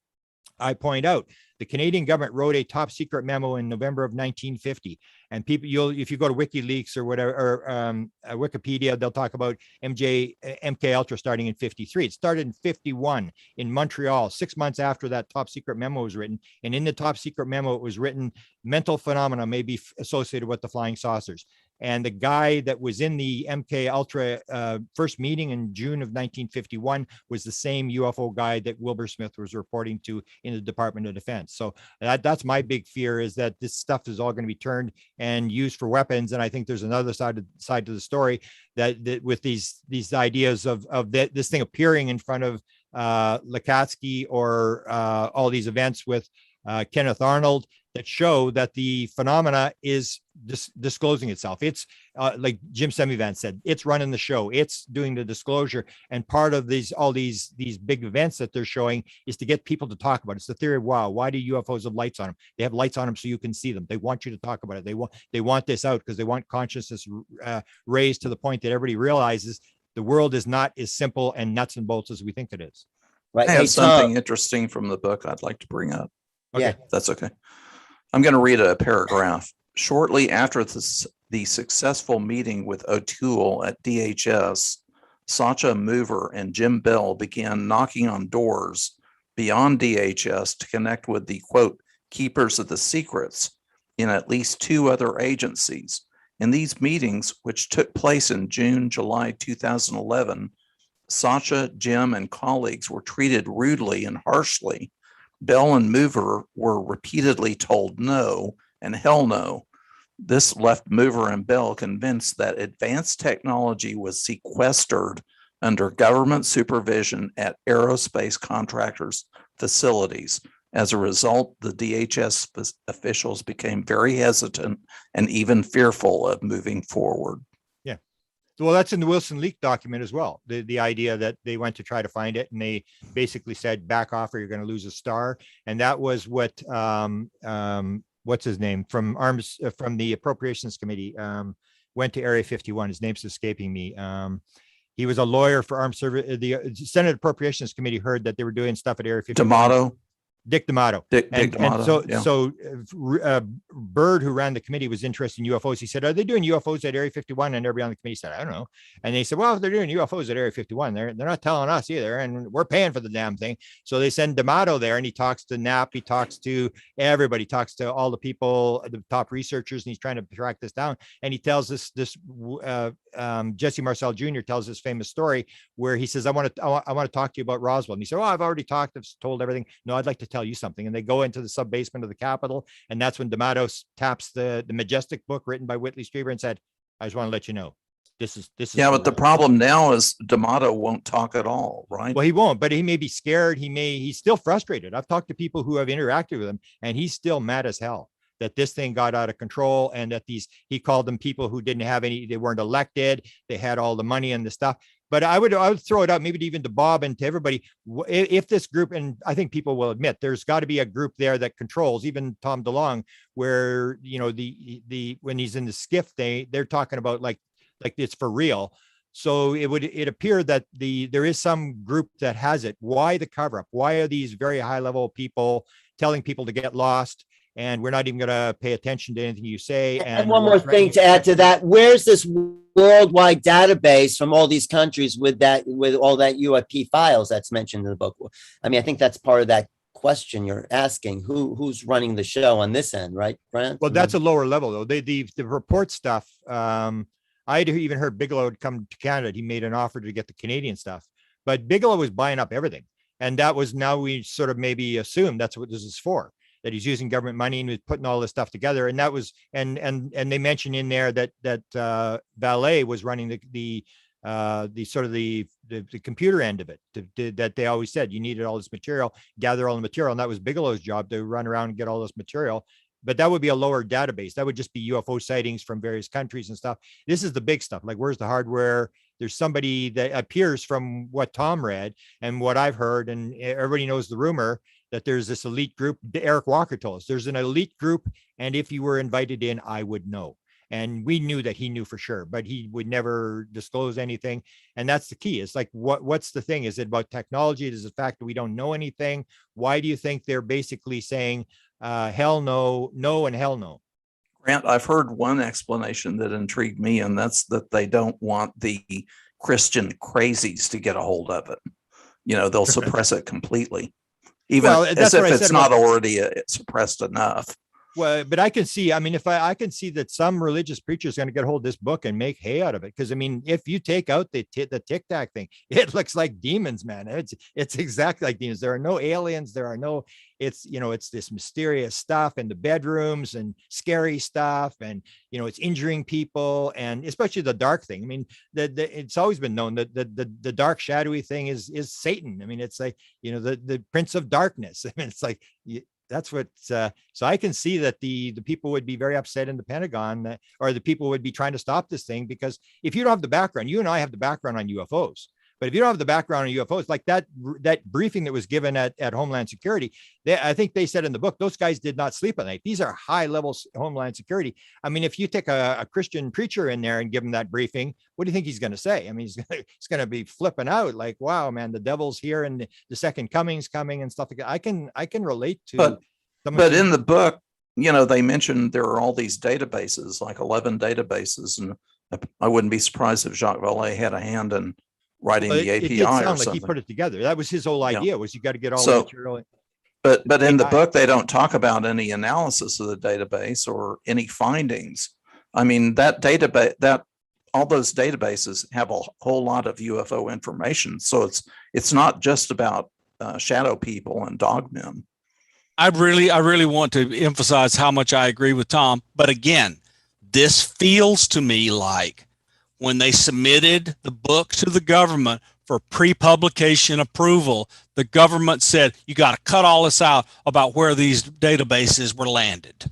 I point out, the Canadian government wrote a top secret memo in November of 1950. And people, if you go to WikiLeaks or whatever, or Wikipedia, they'll talk about MK Ultra starting in 53. It started in 51 in Montreal, 6 months after that top secret memo was written. And in the top secret memo, it was written, mental phenomena may be associated with the flying saucers. And the guy that was in the MK Ultra first meeting in June of 1951 was the same UFO guy that Wilbur Smith was reporting to in the Department of Defense. So that's my big fear, is that this stuff is all going to be turned and used for weapons. And I think there's another side to the story that with these ideas of this thing appearing in front of Lakatsky or all these events with Kenneth Arnold that show that the phenomena is disclosing itself. It's like Jim Semivan said, it's running the show. It's doing the disclosure. And part of all these big events that they're showing is to get people to talk about it. It's the theory of wow. Why do UFOs have lights on them? They have lights on them so you can see them. They want you to talk about it. They want this out because they want consciousness raised to the point that everybody realizes the world is not as simple and nuts and bolts as we think it is. Right. I have Hey, something Tom. interesting from the book I'd like to bring up. Yeah. If that's okay. I'm going to read a paragraph. Shortly after the successful meeting with O'Toole at DHS, Sacha Mover and Jim Bell began knocking on doors beyond DHS to connect with the, quote, keepers of the secrets in at least 2 other agencies. In these meetings, which took place in June, July 2011, Sacha, Jim, and colleagues were treated rudely and harshly. Bell and Mover were repeatedly told no and hell no. This left Mover and Bell convinced that advanced technology was sequestered under government supervision at aerospace contractors' facilities. As a result, the DHS officials became very hesitant and even fearful of moving forward. Well, that's in the Wilson leak document as well. The idea that they went to try to find it and they basically said, back off or you're going to lose a star. And that was what, what's his name from the Appropriations Committee went to Area 51. His name's escaping me. He was a lawyer for armed service. The Senate Appropriations Committee heard that they were doing stuff at Area 51. D'Amato. Dick D'Amato. Dick D'Amato. So Bird, who ran the committee, was interested in UFOs. He said, are they doing UFOs at Area 51? And everybody on the committee said, I don't know. And they said, well, if they're doing UFOs at Area 51, they're not telling us either. And we're paying for the damn thing. So they send D'Amato there and he talks to Knapp. He talks to everybody, talks to all the people, the top researchers, and he's trying to track this down. And he tells Jesse Marcel Jr. tells this famous story where he says, I want to talk to you about Roswell. And he said, oh, I've already talked, I've told everything. No, I'd like to tell you something. And they go into the sub basement of the Capitol. And that's when D'Amato taps the Majestic book written by Whitley Strieber and said, I just want to let you know, this is. Yeah, but the problem now is D'Amato won't talk at all, right? Well, he won't, but he may be scared. He's still frustrated. I've talked to people who have interacted with him and he's still mad as hell that this thing got out of control and that he called them people who didn't have they weren't elected. They had all the money and the stuff. But I would throw it out maybe even to Bob and to everybody. If this group, and I think people will admit, there's got to be a group there that controls, even Tom DeLonge, where, you know, when he's in the skiff, they're talking about like it's for real. So it appeared that there is some group that has it. Why the cover up? Why are these very high level people telling people to get lost? And we're not even going to pay attention to anything you say. And one more thing to add to that. Where's this worldwide database from all these countries with all that UAP files that's mentioned in the book? I mean, I think that's part of that question you're asking. Who's running the show on this end, right, Grant? Well, that's a lower level, though. The report stuff, I'd even heard Bigelow had come to Canada. He made an offer to get the Canadian stuff. But Bigelow was buying up everything. And that was, now we sort of maybe assume that's what this is for, that he's using government money and was putting all this stuff together. And that was, and they mentioned in there that Valet was running the computer end of it, that they always said you needed all this material, gather all the material. And that was Bigelow's job, to run around and get all this material. But that would be a lower database. That would just be UFO sightings from various countries and stuff. This is the big stuff. Like, where's the hardware? There's somebody that appears, from what Tom read and what I've heard, and everybody knows the rumor that there's this elite group. Eric Walker told us there's an elite group, and if you were invited in, I would know. And we knew that he knew for sure, but he would never disclose anything. And that's the key. It's like, what's the thing? Is it about technology? Is it the fact that we don't know anything? Why do you think they're basically saying hell no, no, and hell no? Grant, I've heard one explanation that intrigued me, and that's that they don't want the Christian crazies to get a hold of it. You know, they'll suppress it completely, even as if it's not already suppressed enough. Well, but I can see, I mean, if I can see that some religious preacher is going to get hold of this book and make hay out of it. Cause I mean, if you take out the Tic Tac thing, it looks like demons, man. It's exactly like demons. There are no aliens. There are no, it's, you know, it's this mysterious stuff in the bedrooms and scary stuff. And, you know, it's injuring people, and especially the dark thing. I mean, it's always been known that the dark shadowy thing is Satan. I mean, it's like, you know, the prince of darkness. I mean, it's like, that's what, so I can see that the people would be very upset in the Pentagon, or the people would be trying to stop this thing, because if you don't have the background, you and I have the background on UFOs, but if you don't have the background on UFOs, like that briefing that was given at Homeland Security, I think they said in the book, those guys did not sleep at night. These are high level Homeland Security. I mean, if you take a Christian preacher in there and give him that briefing, what do you think he's going to say? I mean, he's going to be flipping out like, wow, man, the devil's here and the second coming's coming and stuff like that. I can relate to. But in the book, you know, they mentioned there are all these databases, like 11 databases, and I wouldn't be surprised if Jacques Vallée had a hand in writing the API or something. Like he put it together. That was his whole idea, was you got to get all the material. But in the book, they don't talk about any analysis of the database or any findings. I mean, that database, all those databases have a whole lot of UFO information. So it's not just about shadow people and dogmen. I really want to emphasize how much I agree with Tom. But again, this feels to me like when they submitted the book to the government for pre-publication approval, the government said, you got to cut all this out about where these databases were landed.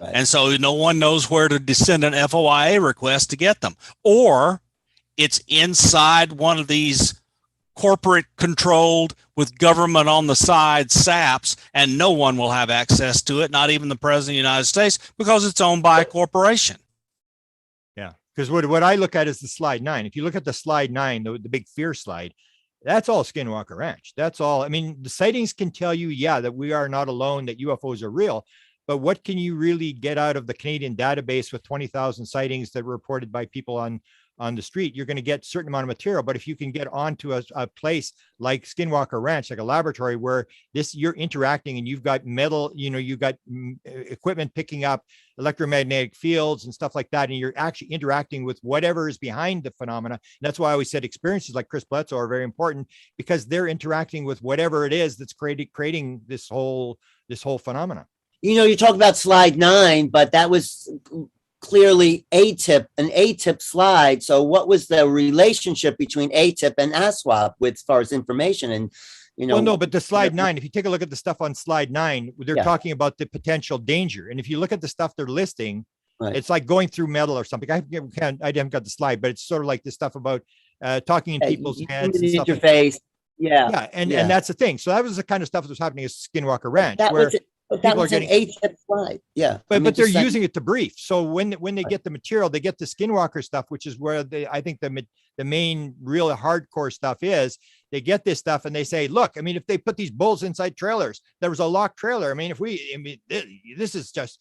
Right. And so no one knows where to send an FOIA request to get them. Or it's inside one of these corporate controlled with government on the side SAPs, and no one will have access to it, not even the president of the United States, because it's owned by a corporation. Yeah, because what I look at is the slide 9. If you look at the slide 9, the big fear slide, that's all Skinwalker Ranch. That's all. I mean, the sightings can tell you, yeah, that we are not alone, that UFOs are real. But what can you really get out of the Canadian database with 20,000 sightings that were reported by people on the street? You're going to get a certain amount of material. But if you can get onto a place like Skinwalker Ranch, like a laboratory where you're interacting and you've got metal, you know, you've got equipment picking up electromagnetic fields and stuff like that, and you're actually interacting with whatever is behind the phenomena. And that's why I always said experiences like Chris Bledsoe are very important, because they're interacting with whatever it is that's creating this whole phenomena. You know, you talk about slide 9, but that was clearly an ATIP slide. So what was the relationship between ATIP and ASWAP with as far as information? And, you know, well, no, but the slide 9, if you take a look at the stuff on slide 9, they're talking about the potential danger. And if you look at the stuff they're listing, right, it's like going through metal or something. I haven't got the slide, but it's sort of like the stuff about talking in people's heads. And stuff interface. Like yeah. And that's the thing. So that was the kind of stuff that was happening at Skinwalker Ranch. But that was an ATIP slide. Yeah. But they're using it to brief. So when they get the material, they get the Skinwalker stuff, which is where I think the main real hardcore stuff is. They get this stuff and they say, look, I mean, if they put these bulls inside trailers, there was a locked trailer. I mean, this is just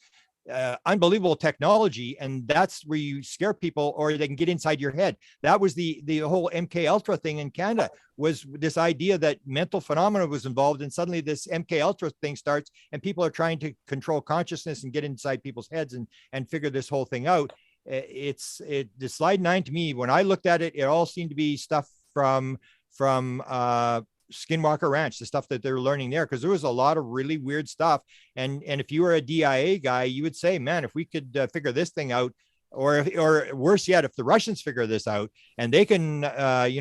unbelievable technology, and that's where you scare people, or they can get inside your head. That was the whole MK Ultra thing in Canada, was this idea that mental phenomena was involved, and suddenly this MK Ultra thing starts, and people are trying to control consciousness and get inside people's heads and figure this whole thing out. The slide 9 to me, when I looked at it, it all seemed to be stuff from Skinwalker Ranch, the stuff that they're learning there, because there was a lot of really weird stuff. And if you were a DIA guy, you would say, man, if we could figure this thing out, or worse yet, if the Russians figure this out and they can,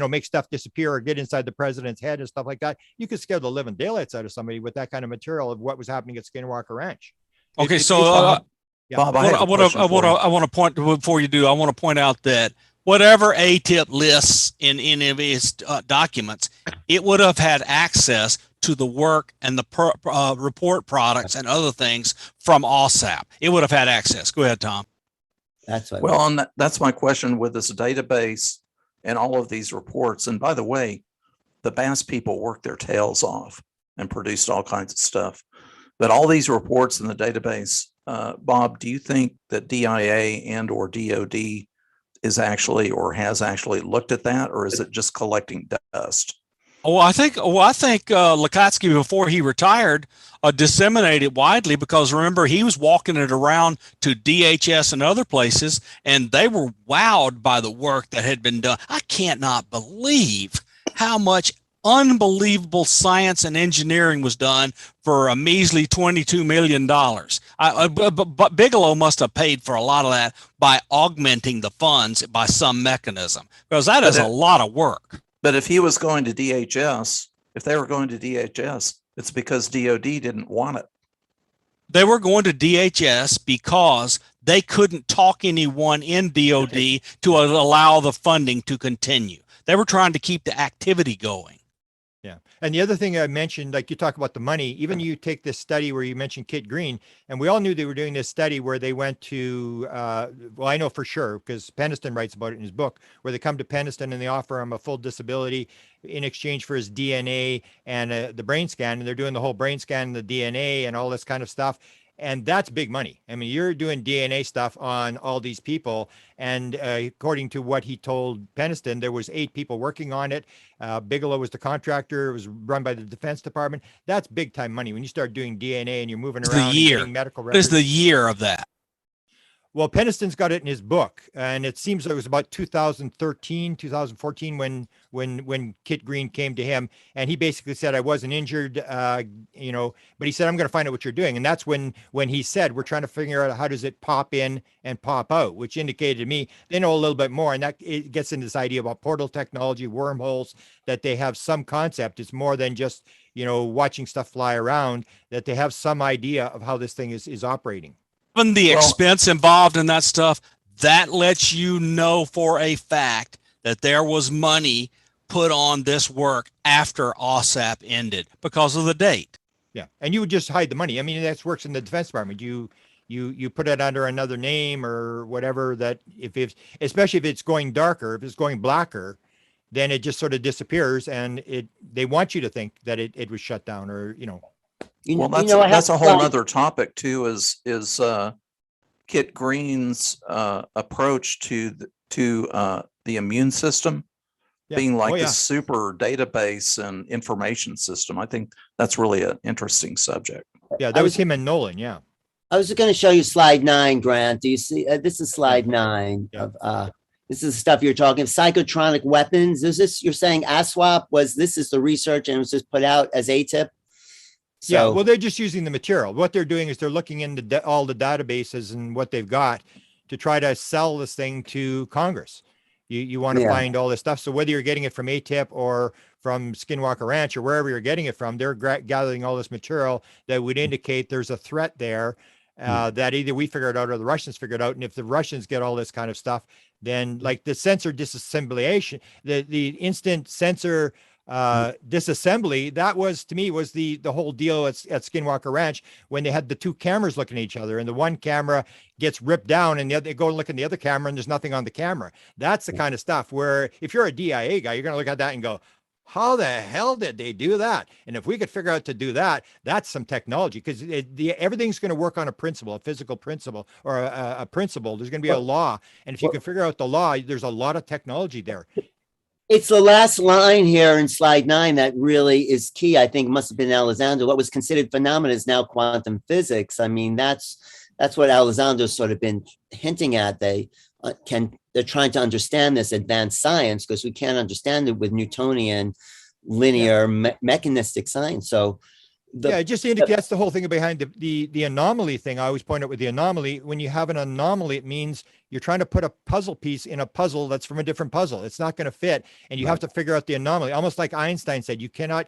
make stuff disappear or get inside the president's head and stuff like that, you could scare the living daylights out of somebody with that kind of material of what was happening at Skinwalker Ranch. Okay, Bob, I want to point before you do. I want to point out that whatever ATIP lists in any of its documents, it would have had access to the work and the report products and other things from AAWSAP. It would have had access. Go ahead, Tom. That's right. Well, that's my question with this database and all of these reports. And by the way, the Bass people worked their tails off and produced all kinds of stuff. But all these reports in the database, Bob, do you think that DIA and or DOD is actually or has actually looked at that, or is it just collecting dust? I think Lukatsky, before he retired, disseminated widely, because remember, he was walking it around to DHS and other places, and they were wowed by the work that had been done. I cannot believe how much unbelievable science and engineering was done for a measly $22 million. But Bigelow must have paid for a lot of that by augmenting the funds by some mechanism, because that is a lot of work. But if he was going to DHS, if they were going to DHS, it's because DOD didn't want it. They were going to DHS because they couldn't talk anyone in DOD to allow the funding to continue. They were trying to keep the activity going. Yeah. And the other thing I mentioned, like you talk about the money, even you take this study where you mentioned Kit Green, and we all knew they were doing this study where they went to, well, I know for sure, because Peniston writes about it in his book, where they come to Peniston and they offer him a full disability in exchange for his DNA and the brain scan. And they're doing the whole brain scan, the DNA and all this kind of stuff. And that's big money. I mean, you're doing DNA stuff on all these people. And according to what he told Peniston, there was 8 people working on it. Bigelow was the contractor. It was run by the Defense Department. That's big time money. When you start doing DNA and you're moving around and getting medical records. What is the year of that? Well, Peniston's got it in his book, and it seems it was about 2013, 2014 when Kit Green came to him, and he basically said, I wasn't injured, but he said, I'm going to find out what you're doing. And that's when he said, we're trying to figure out how does it pop in and pop out, which indicated to me they know a little bit more. And that it gets into this idea about portal technology, wormholes, that they have some concept. It's more than just, watching stuff fly around, that they have some idea of how this thing is operating. Even the expense involved in that stuff, that lets you know for a fact that there was money put on this work after AAWSAP ended because of the date. Yeah. And you would just hide the money. I mean, that works in the Defense Department. You put it under another name or whatever, that especially if it's going darker, if it's going blacker, then it just sort of disappears, and they want you to think that it was shut down or. Well, that's a whole other topic too. Is Kit Green's approach to the immune system being like a super database and information system? I think that's really an interesting subject. Yeah, that was him and Nolan. Yeah, I was going to show you slide 9, Grant. Do you see? This is slide 9 of. This is the stuff you're talking. Psychotronic weapons. Is this you're saying ASWAP this is the research and it was just put out as ATIP? So, yeah, well, they're just using the material. What they're doing is they're looking into all the databases and what they've got to try to sell this thing to Congress. You want to find all this stuff. So whether you're getting it from ATIP or from Skinwalker Ranch or wherever you're getting it from, they're gathering all this material that would indicate there's a threat there that either we figure it out or the Russians figure it out. And if the Russians get all this kind of stuff, then like the sensor disassemblation, the instant sensor disassembly, that was to me was the whole deal at Skinwalker Ranch when they had the 2 cameras looking at each other and the one camera gets ripped down and the other, they go and look at the other camera and there's nothing on the camera. That's the kind of stuff where if you're a DIA guy, you're going to look at that and go, how the hell did they do that? And if we could figure out to do that, that's some technology, because everything's going to work on a principle, a physical principle or a principle. There's going to be a law. And if you can figure out the law, there's a lot of technology there. It's the last line here in slide 9 that really is key. I think must have been Elizondo. What was considered phenomena is now quantum physics. I mean, that's what Elizondo's sort of been hinting at. They're trying to understand this advanced science because we can't understand it with Newtonian linear mechanistic science. So it just indicates the whole thing behind the anomaly thing. I always point out with the anomaly, when you have an anomaly, it means you're trying to put a puzzle piece in a puzzle that's from a different puzzle. It's not going to fit, and you have to figure out the anomaly. Almost like Einstein said, you cannot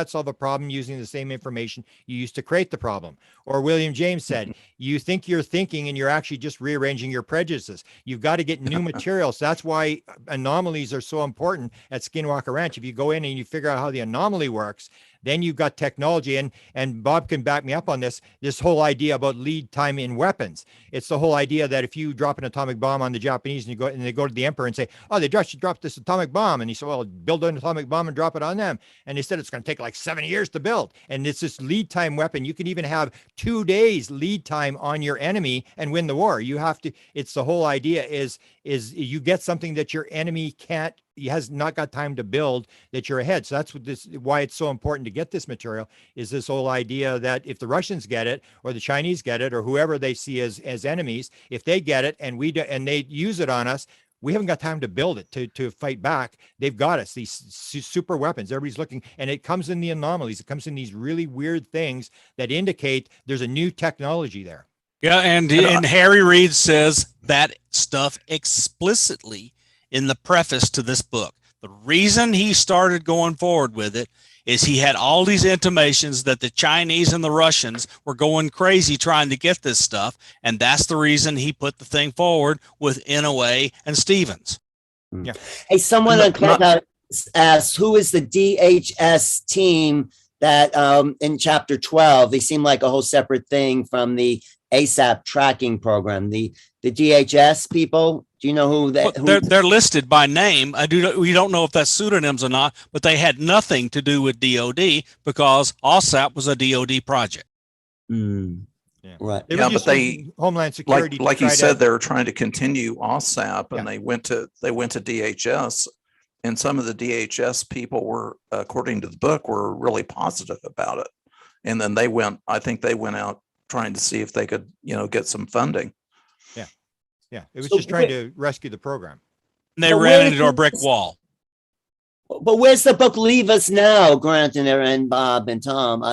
solve a problem using the same information you used to create the problem. Or William James said, you think you're thinking and you're actually just rearranging your prejudices. You've got to get new materials. That's why anomalies are so important at Skinwalker Ranch. If you go in and you figure out how the anomaly works, then you've got technology, and Bob can back me up on this whole idea about lead time in weapons. It's the whole idea that if you drop an atomic bomb on the Japanese and they go to the emperor and say, oh, they just dropped this atomic bomb. And he said, well, build an atomic bomb and drop it on them. And they said, it's going to take like 7 years to build. And it's this lead time weapon. You can even have 2 days lead time on your enemy and win the war. You have to, it's the whole idea is you get something that your enemy can't he has not got time to build, that you're ahead. So that's why it's so important to get this material, is this whole idea that if the Russians get it, or the Chinese get it, or whoever they see as enemies, if they get it and and they use it on us, we haven't got time to build it to fight back. They've got us, these super weapons. Everybody's looking, and it comes in the anomalies. It comes in these really weird things that indicate there's a new technology there. Yeah, and Harry Reid says that stuff explicitly in the preface to this book. The reason he started going forward with it is he had all these intimations that the Chinese and the Russians were going crazy trying to get this stuff, and that's the reason he put the thing forward with Inouye and Stevens. Yeah. Hey, someone on Clubhouse asked, who is the DHS team that in chapter 12? They seem like a whole separate thing from the ASAP tracking program. The DHS people, do you know who that? Well, they're listed by name. We don't know if that's pseudonyms or not, but they had nothing to do with DOD because AWSAP was a DOD project. Mm. Yeah. Right. Yeah, but they Homeland Security, like you said, they're trying to continue AWSAP, and they went to DHS, and some of the DHS people were, according to the book, were really positive about it, and then I think they went out trying to see if they could, get some funding. Yeah, it was just trying to rescue the program. And they ran into a brick wall. But where's the book leave us now, Grant and Bob and Tom?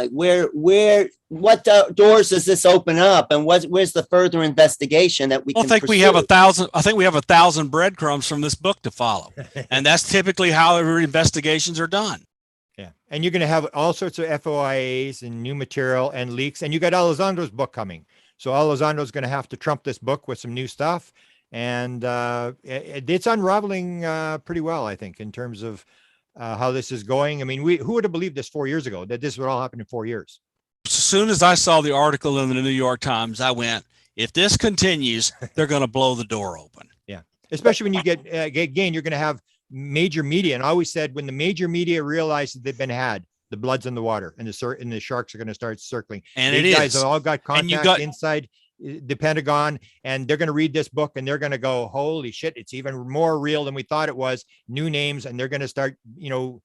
What doors does this open up, and where's the further investigation that we can pursue? We have 1,000. I think we have 1,000 breadcrumbs from this book to follow, and that's typically how every investigations are done. Yeah, and you're going to have all sorts of FOIAs and new material and leaks, and you got Elizondo's book coming. So Elizondo's going to have to trump this book with some new stuff, and it's unraveling pretty well, I think, in terms of how this is going. I mean, who would have believed this 4 years ago, that this would all happen in 4 years? As soon as I saw the article in the New York Times, I went, if this continues, they're going to blow the door open. Yeah, especially when you get again, you're going to have major media. And I always said, when the major media realizes they've been had, the blood's in the water, and the sharks are going to start circling. And these guys have all got contacts inside the Pentagon, and they're going to read this book and they're going to go, holy shit, it's even more real than we thought it was. New names, and they're going to start,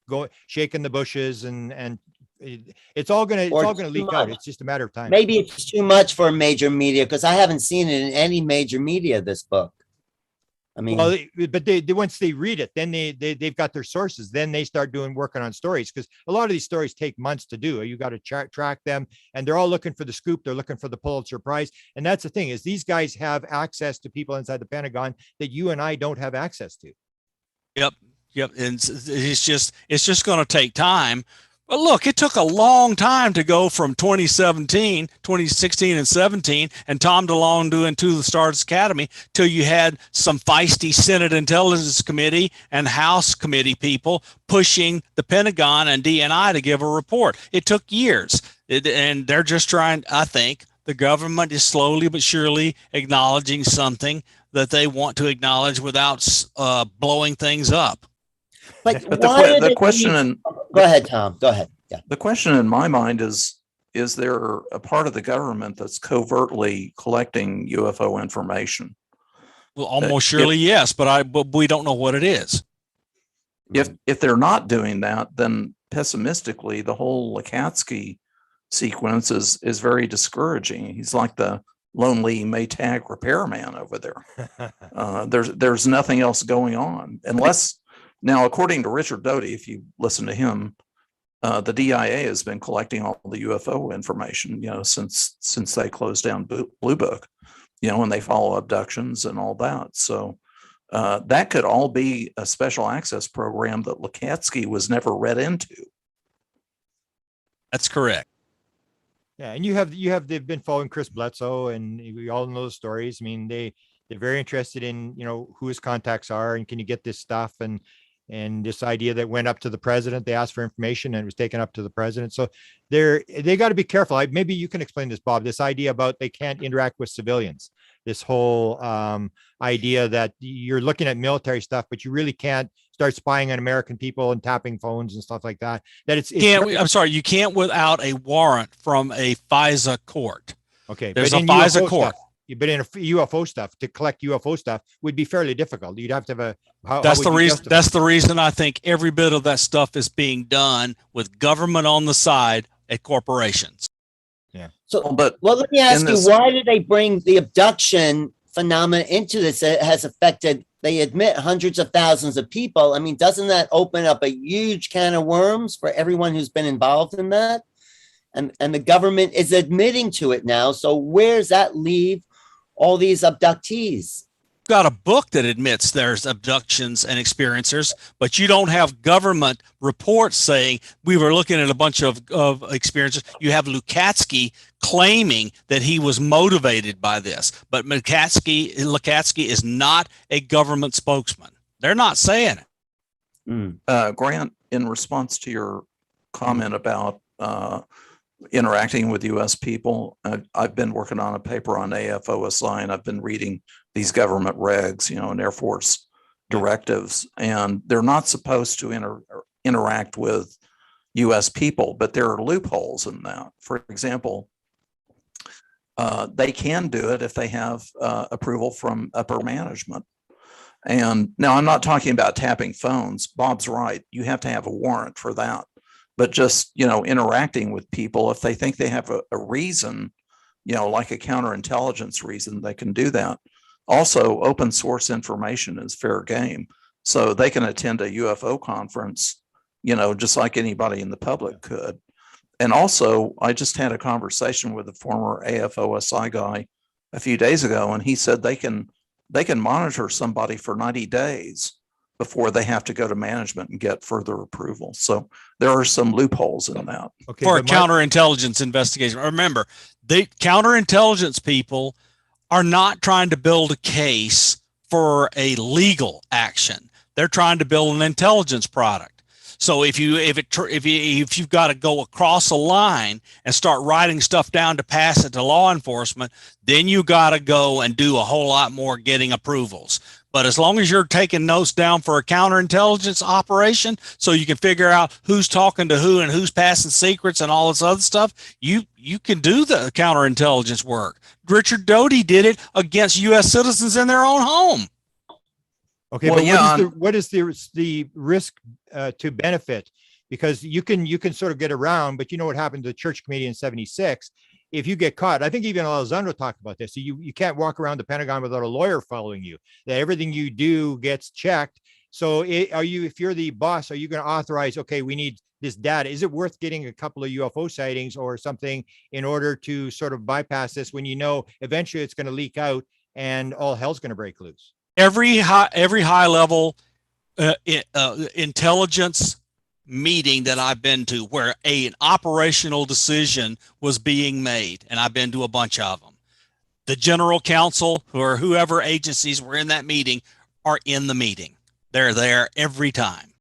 go shaking the bushes, and it's all going to leak out. It's just a matter of time. Maybe it's too much for major media, because I haven't seen it in any major media, this book. I mean, well, but they once they read it, then they've got their sources. Then they start working on stories, because a lot of these stories take months to do. You got to track them, and they're all looking for the scoop. They're looking for the Pulitzer Prize, and that's the thing, is these guys have access to people inside the Pentagon that you and I don't have access to. Yep, and it's just going to take time. But look, it took a long time to go from 2016 and 17, and Tom DeLonge doing To the Stars Academy, till you had some feisty Senate Intelligence Committee and House Committee people pushing the Pentagon and DNI to give a report. It took years, and they're just trying. I think the government is slowly but surely acknowledging something that they want to acknowledge without blowing things up. But the question go ahead, Tom. Go ahead. Yeah. The question in my mind is there a part of the government that's covertly collecting UFO information? Well, almost surely yes, but we don't know what it is. If they're not doing that, then pessimistically, the whole Lakatsky sequence is very discouraging. He's like the lonely Maytag repairman over there. There's nothing else going on, unless. Now, according to Richard Doty, if you listen to him, the DIA has been collecting all the UFO information, since they closed down Blue Book, and they follow abductions and all that. So that could all be a special access program that Lakatsky was never read into. That's correct. Yeah, and they've been following Chris Bledsoe, and we all know the stories. I mean, they're very interested in who his contacts are, and can you get this stuff, and this idea that went up to the president. They asked for information and it was taken up to the president. So they got to be careful. Maybe you can explain this, Bob, this idea about they can't interact with civilians, this whole idea that you're looking at military stuff, but you really can't start spying on American people and tapping phones and stuff like that. You can't without a warrant from a FISA court. Okay. There's a FISA court. but in a UFO stuff, to collect UFO stuff would be fairly difficult. You'd have to have a. That's the reason. That's the reason I think every bit of that stuff is being done with government on the side at corporations. Yeah. So, but let me ask you, why did they bring the abduction phenomenon into this? It has affected, they admit, hundreds of thousands of people. I mean, doesn't that open up a huge can of worms for everyone who's been involved in that? And the government is admitting to it now. So where does that leave all these abductees? Got a book that admits there's abductions and experiencers, but you don't have government reports saying we were looking at a bunch of experiences. You have Lukatsky claiming that he was motivated by this, but Lukatsky is not a government spokesman. They're not saying it. Grant, in response to your comment about interacting with U.S. people, I've been working on a paper on AFOSI, and I've been reading these government regs, and Air Force directives, and they're not supposed to interact with U.S. people, but there are loopholes in that. For example, they can do it if they have approval from upper management. And now I'm not talking about tapping phones. Bob's right. You have to have a warrant for that. But just, interacting with people, if they think they have a reason, like a counterintelligence reason, they can do that. Also, open source information is fair game. So they can attend a UFO conference, just like anybody in the public could. And also, I just had a conversation with a former AFOSI guy a few days ago, and he said they can monitor somebody for 90 days before they have to go to management and get further approval. So there are some loopholes in that. Okay, for a counterintelligence investigation. Remember, the counterintelligence people are not trying to build a case for a legal action. They're trying to build an intelligence product. So if you've got to go across a line and start writing stuff down to pass it to law enforcement, then you got to go and do a whole lot more getting approvals. But as long as you're taking notes down for a counterintelligence operation, so you can figure out who's talking to who and who's passing secrets and all this other stuff, you can do the counterintelligence work. Richard Doty did it against U.S. citizens in their own home. Okay, well, but what is the risk to benefit? Because you can sort of get around, but you know what happened to the church committee in '76. If you get caught, I think even Elizondo talked about this. So you can't walk around the Pentagon without a lawyer following you. That everything you do gets checked. So if you're the boss, are you going to authorize, okay, we need this data? Is it worth getting a couple of UFO sightings or something in order to sort of bypass this when you know eventually it's going to leak out and all hell's going to break loose? Every high level intelligence meeting that I've been to where an operational decision was being made, and I've been to a bunch of them, the general counsel or whoever agencies were in that meeting are in the meeting. They're there every time.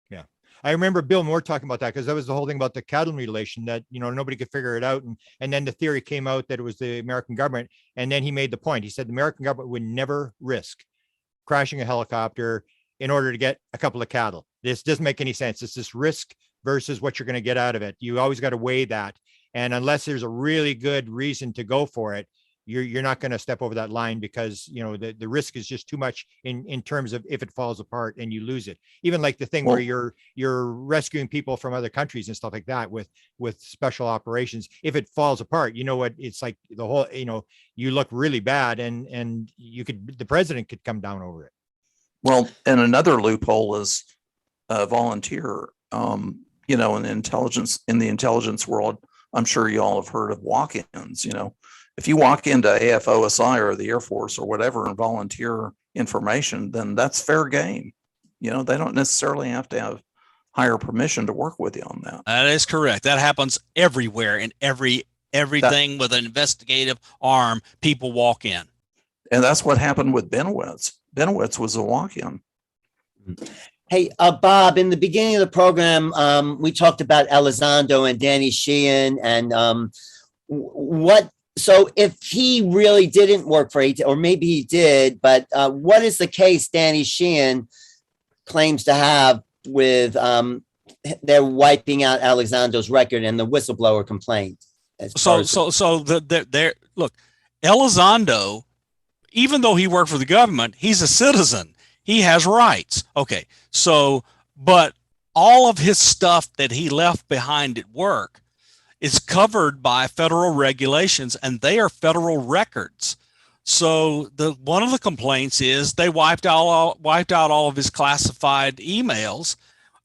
Yeah. I remember Bill Moore talking about that because that was the whole thing about the cattle mutilation that, nobody could figure it out. And then the theory came out that it was the American government. And then he made the point. He said the American government would never risk crashing a helicopter in order to get a couple of cattle. This doesn't make any sense. It's this risk versus what you're going to get out of it. You always got to weigh that. And unless there's a really good reason to go for it, you're not going to step over that line because, the risk is just too much in terms of if it falls apart and you lose it. Even like the thing where you're rescuing people from other countries and stuff like that with special operations. If it falls apart, it's like the whole, you look really bad and the president could come down over it. Well, and another loophole is volunteer, in the intelligence world. I'm sure you all have heard of walk-ins. If you walk into AFOSI or the Air Force or whatever and volunteer information, then that's fair game. They don't necessarily have to have higher permission to work with you on that. That is correct. That happens everywhere in everything with an investigative arm. People walk in. And that's what happened with Benowitz. Benowitz was a walk-in. Hey, Bob, in the beginning of the program, we talked about Elizondo and Danny Sheehan and so if he really didn't work for ATIP, or maybe he did, but what is the case Danny Sheehan claims to have with they're wiping out Elizondo's record and the whistleblower complaint? Look, Elizondo, even though he worked for the government, he's a citizen. He has rights. Okay. So, but all of his stuff that he left behind at work is covered by federal regulations, and they are federal records. So one of the complaints is they wiped out all of his classified emails,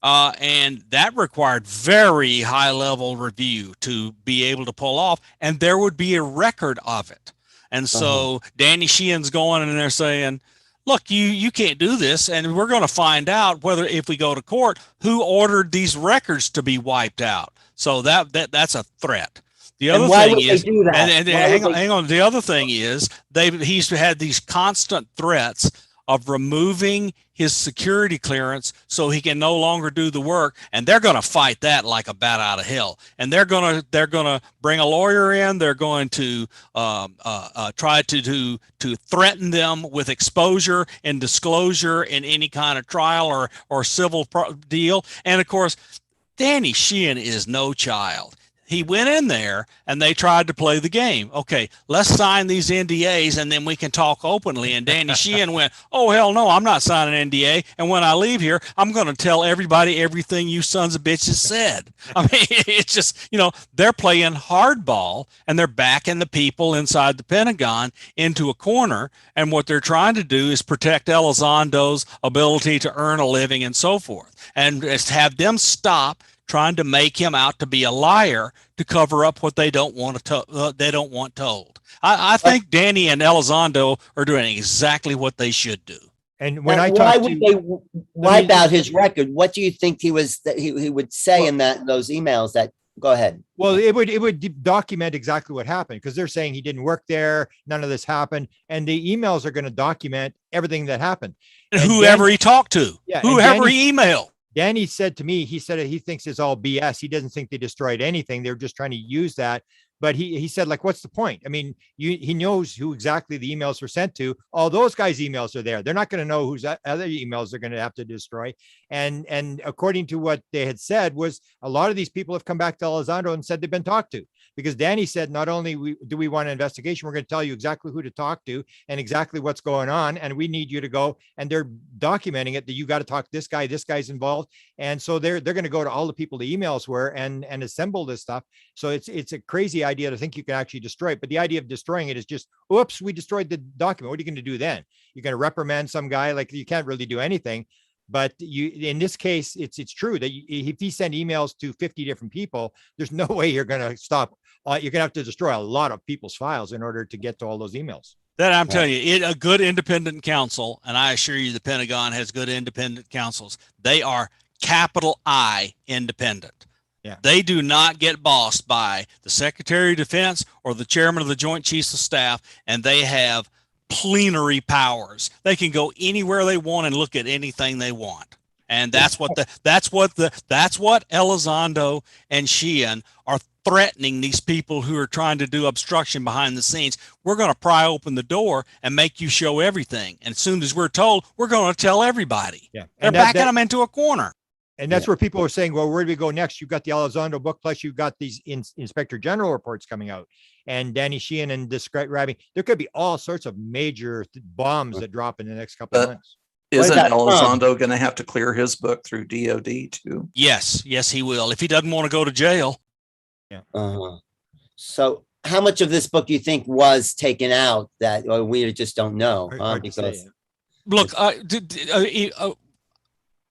and that required very high level review to be able to pull off, and there would be a record of it. And so Danny Sheehan's going in there saying, look, you can't do this, and we're going to find out whether, if we go to court, who ordered these records to be wiped out. So that's a threat. The other thing is, hang on. The other thing is, he's had these constant threats of removing his security clearance so he can no longer do the work, and they're going to fight that like a bat out of hell. And they're going to bring a lawyer in. They're going to try to threaten them with exposure and disclosure in any kind of trial or civil deal. And of course, Danny Sheehan is no child. He went in there and they tried to play the game. Okay, let's sign these NDAs and then we can talk openly. And Danny Sheehan went, oh, hell no, I'm not signing an NDA. And when I leave here, I'm going to tell everybody everything you sons of bitches said. I mean, it's just, they're playing hardball, and they're backing the people inside the Pentagon into a corner. And what they're trying to do is protect Elizondo's ability to earn a living and so forth, and just have them stop trying to make him out to be a liar to cover up what they don't want told. I think Danny and Elizondo are doing exactly what they should do. And when why about his record? What do you think he would say in those emails? Go ahead. Well, it would document exactly what happened, because they're saying he didn't work there, none of this happened, and the emails are going to document everything that happened. And whoever he talked to, whoever he emailed. Danny said to me, he said he thinks it's all BS. He doesn't think they destroyed anything. They're just trying to use that. But he said, like, what's the point? I mean, he knows who exactly the emails were sent to. All those guys' emails are there. They're not going to know whose other emails they're going to have to destroy. And according to what they had said, was a lot of these people have come back to Elizondo and said they've been talked to. Because Danny said, not only do we want an investigation, we're going to tell you exactly who to talk to and exactly what's going on. And we need you to go. And they're documenting it, that you got to talk to this guy. This guy's involved. And so they're going to go to all the people the emails were and assemble this stuff. So it's a crazy idea to think you can actually destroy it. But the idea of destroying it is just, oops, we destroyed the document. What are you going to do then? You're going to reprimand some guy? Like, you can't really do anything. But in this case, it's true that if he sent emails to 50 different people, there's no way you're going to stop. You're going to have to destroy a lot of people's files in order to get to all those emails. That I'm telling you, a good independent counsel, and I assure you the Pentagon has good independent counsels. They are capital I independent. Yeah. They do not get bossed by the Secretary of Defense or the Chairman of the Joint Chiefs of Staff, and they have plenary powers. They can go anywhere they want and look at anything they want. And that's what Elizondo and Sheehan are threatening these people who are trying to do obstruction behind the scenes. We're going to pry open the door and make you show everything. And as soon as we're told, we're going to tell everybody. Yeah. They're backing them into a corner. And that's where people are saying, well, where do we go next? You've got the Elizondo book, plus you've got these Inspector General reports coming out, and Danny Sheehan and describing. There could be all sorts of major bombs that drop in the next couple of months. Isn't Elizondo going to have to clear his book through DOD too? Yes, he will. If he doesn't want to go to jail. Yeah. So how much of this book do you think was taken out that we just don't know? Look,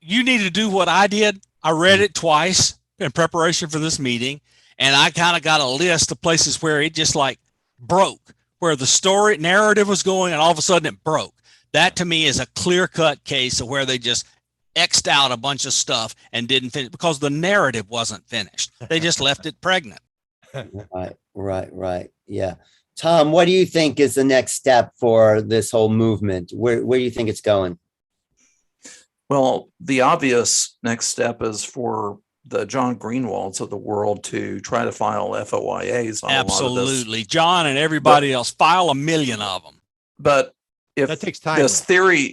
you need to do what I did. I read it twice in preparation for this meeting, and I kind of got a list of places where it just like broke, where the story narrative was going, and all of a sudden it broke. That to me is a clear-cut case of where they just X'd out a bunch of stuff and didn't finish because the narrative wasn't finished. They just left it pregnant. Right. Yeah. Tom, what do you think is the next step for this whole movement? Where do you think it's going? Well, the obvious next step is for the John Greenwalds of the world to try to file FOIAs on Absolutely. A lot of this. John and everybody else, file 1 million of them. But if that takes time. This theory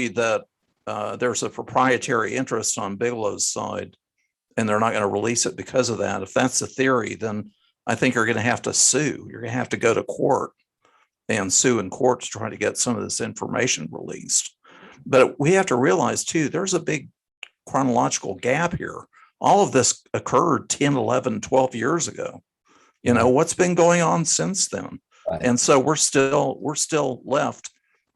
that there's a proprietary interest on Bigelow's side and they're not going to release it because of that, if that's the theory, then I think you're going to have to sue. You're going to have to go to court and sue in court to try to get some of this information released. But we have to realize too, there's a big chronological gap here. All of this occurred 10, 11, 12 years ago. You know, what's been going on since then? Right. And so we're still left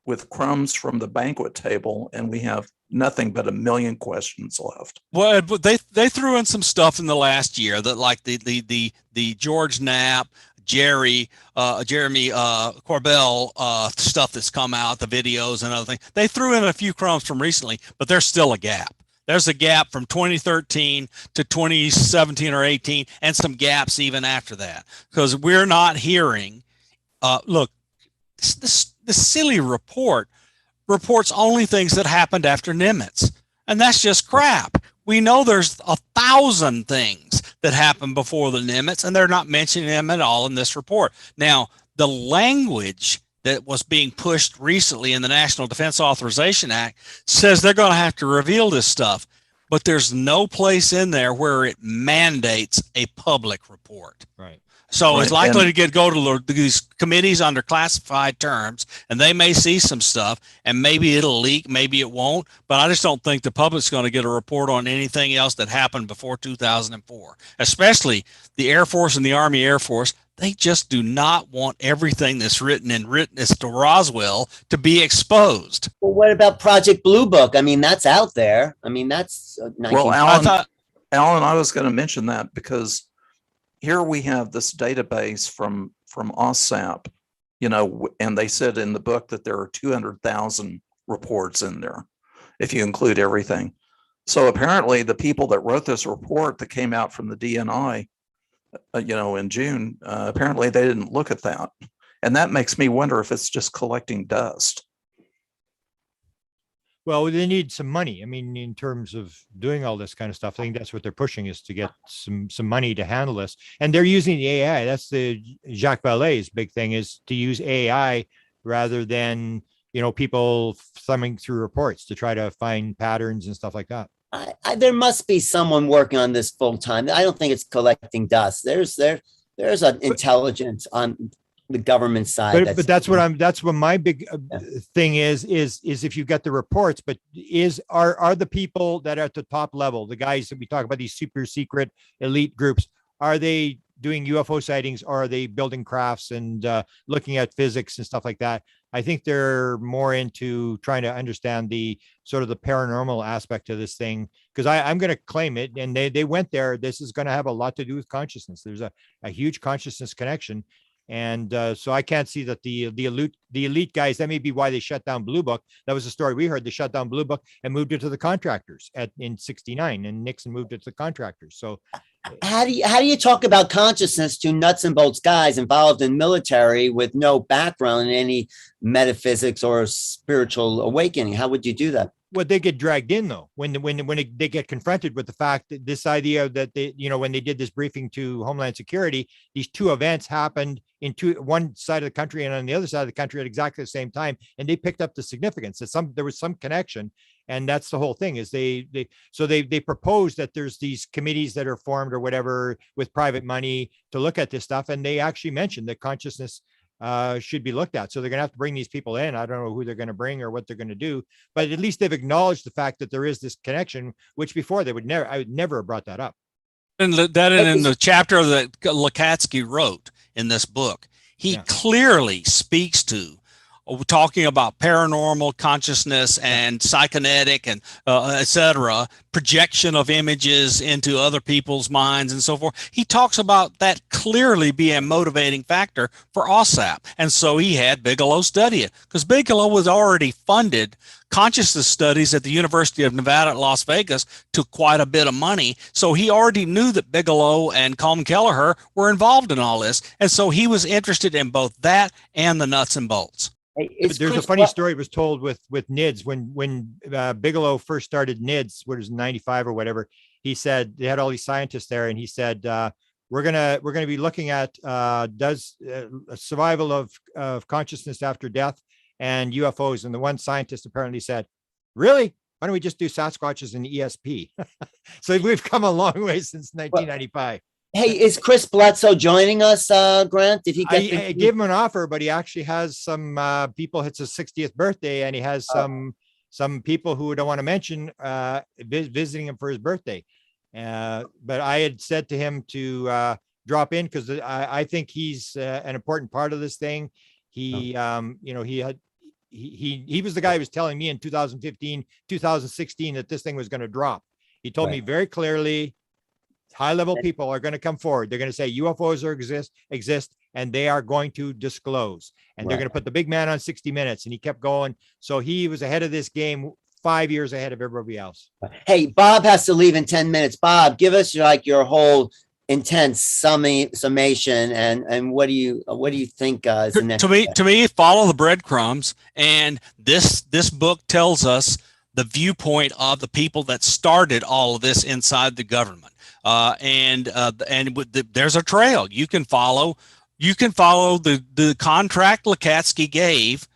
with crumbs from the banquet table, and we have nothing but a million questions left. Well, but they threw in some stuff in the last year that, like the George Knapp, Jeremy Corbell stuff that's come out, the videos and other things. They threw in a few crumbs from recently, but there's still a gap. There's a gap from 2013 to 2017 or 18, and some gaps even after that, because we're not hearing. Look, the silly report reports only things that happened after Nimitz, and that's just crap. We know there's 1,000 things that happened before the Nimitz, and they're not mentioning them at all in this report. Now, the language that was being pushed recently in the National Defense Authorization Act says they're going to have to reveal this stuff, but there's no place in there where it mandates a public report. Right. So Right. it's likely And- to go to these committees under classified terms, and they may see some stuff, and maybe it'll leak, maybe it won't. But I just don't think the public's going to get a report on anything else that happened before 2004, especially the Air Force and the Army Air Force. They just do not want everything that's written as to Roswell to be exposed. Well, what about Project Blue Book? I mean, that's out there. I mean, that's 19- Well, I Alan, I was going to mention that because here we have this database from AAWSAP, you know, and they said in the book that there are 200,000 reports in there, if you include everything. So apparently the people that wrote this report that came out from the DNI, you know, in June, apparently they didn't look at that. And that makes me wonder if it's just collecting dust. Well, they need some money. I mean, in terms of doing all this kind of stuff, I think that's what they're pushing, is to get some money to handle this. And they're using the AI. That's the Jacques Vallée's big thing, is to use AI rather than, you know, people thumbing through reports to try to find patterns and stuff like that. there must be someone working on this full time. I don't think it's collecting dust. There's an intelligence on the government side. But that's what my big thing is if you get the reports, but are the people that are at the top level, the guys that we talk about, these super secret elite groups, are they doing UFO sightings, or are they building crafts and looking at physics and stuff like that? I think they're more into trying to understand the sort of the paranormal aspect of this thing, because I'm going to claim it, and they went there. This is going to have a lot to do with consciousness. There's a huge consciousness connection. And so I can't see that the elite guys, that may be why they shut down Blue Book. That was the story we heard. They shut down Blue Book and moved it to the contractors in '69, and Nixon moved it to the contractors. So how do you talk about consciousness to nuts and bolts guys involved in military with no background in any metaphysics or spiritual awakening? How would you do that? Well, they get dragged in though when they get confronted with the fact that this idea that they, you know, when they did this briefing to Homeland Security, these two events happened in one side of the country and on the other side of the country at exactly the same time, and they picked up the significance that there was some connection. And that's the whole thing, is they propose that there's these committees that are formed or whatever with private money to look at this stuff, and they actually mentioned that consciousness should be looked at. So they're going to have to bring these people in. I don't know who they're going to bring or what they're going to do, but at least they've acknowledged the fact that there is this connection, which before I would never have brought that up. And that in the chapter that Lukatsky wrote in this book, he clearly speaks to talking about paranormal consciousness and psychonetic and etc., projection of images into other people's minds and so forth. He talks about that clearly being a motivating factor for AAWSAP. And so he had Bigelow study it, because Bigelow was already funded consciousness studies at the University of Nevada at Las Vegas to quite a bit of money. So he already knew that Bigelow and Colm Kelleher were involved in all this. And so he was interested in both that and the nuts and bolts. There's a funny story was told with NIDS when Bigelow first started NIDS, what is 95 or whatever. He said they had all these scientists there, and he said we're gonna be looking at does survival of consciousness after death and UFOs. And the one scientist apparently said, "Really? Why don't we just do Sasquatches and ESP?" So we've come a long way since 1995. Hey, is Chris Bledsoe joining us, Grant? Did he get? I gave him an offer, but he actually has some people. It's his 60th birthday, and he has some people who don't want to mention visiting him for his birthday. But I had said to him to drop in because I think he's an important part of this thing. He, he was the guy who was telling me in 2015, 2016 that this thing was going to drop. He told me very clearly, high level people are going to come forward. They're going to say UFOs exist, and they are going to disclose, and they're going to put the big man on 60 Minutes. And he kept going. So he was ahead of this game, 5 years ahead of everybody else. Hey, Bob has to leave in 10 minutes. Bob, give us your whole intense summation, and what do you think is the next to me, follow the breadcrumbs, and this book tells us the viewpoint of the people that started all of this inside the government. There's a trail you can follow. You can follow the contract Lukatsky gave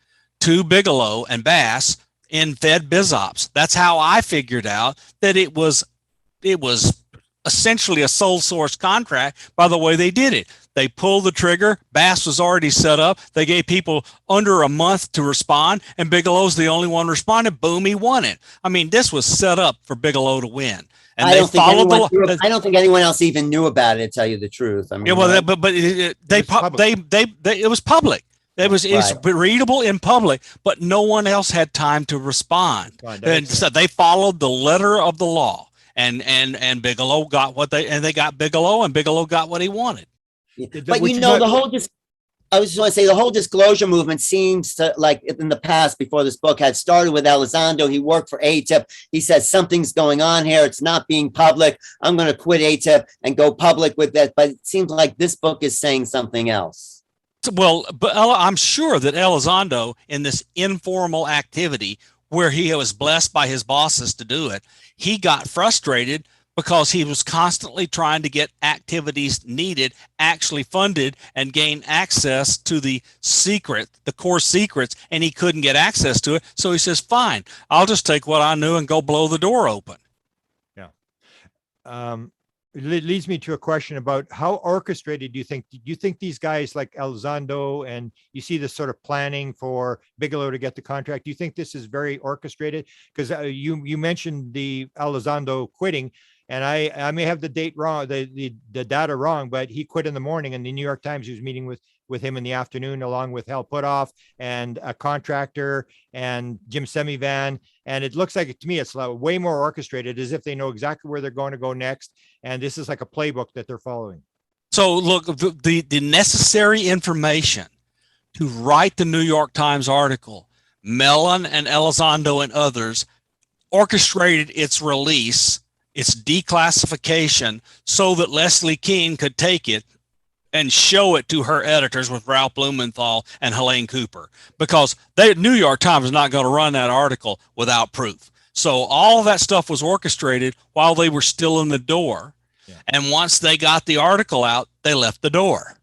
to Bigelow and Bass in Fed BizOps. That's how I figured out that it was essentially a sole source contract by the way they did it. They pulled the trigger. Bass was already set up. They gave people under a month to respond, and Bigelow's the only one responded. Boom, he won it. I mean, this was set up for Bigelow to win. And I don't think anyone else even knew about it, to tell you the truth. I mean, yeah, well, it was public. It was readable in public, but no one else had time to respond. And so they followed the letter of the law, and Bigelow got they got Bigelow, and Bigelow got what he wanted. But I was just going to say the whole disclosure movement seems to, like in the past, before this book had started with Elizondo, he worked for ATIP. He said, something's going on here. It's not being public. I'm going to quit ATIP and go public with that. But it seems like this book is saying something else. Well, but I'm sure that Elizondo, in this informal activity where he was blessed by his bosses to do it, he got frustrated because he was constantly trying to get activities needed actually funded and gain access to the core secrets, and he couldn't get access to it. So he says, fine, I'll just take what I knew and go blow the door open. Yeah. It leads me to a question about how orchestrated do you think these guys like Elizondo, and you see this sort of planning for Bigelow to get the contract? Do you think this is very orchestrated? Because you mentioned the Elizondo quitting, and I may have the date wrong, the data wrong, but he quit in the morning, and the New York Times, he was meeting with him in the afternoon, along with Hal Puthoff and a contractor and Jim Semivan. And it looks like, to me, it's way more orchestrated, as if they know exactly where they're going to go next. And this is like a playbook that they're following. So look, the necessary information to write the New York Times article, Mellon and Elizondo and others orchestrated its release, its declassification, so that Leslie Kean could take it and show it to her editors with Ralph Blumenthal and Helene Cooper, because New York Times is not going to run that article without proof. So all of that stuff was orchestrated while they were still in the door. Yeah. And once they got the article out, they left the door.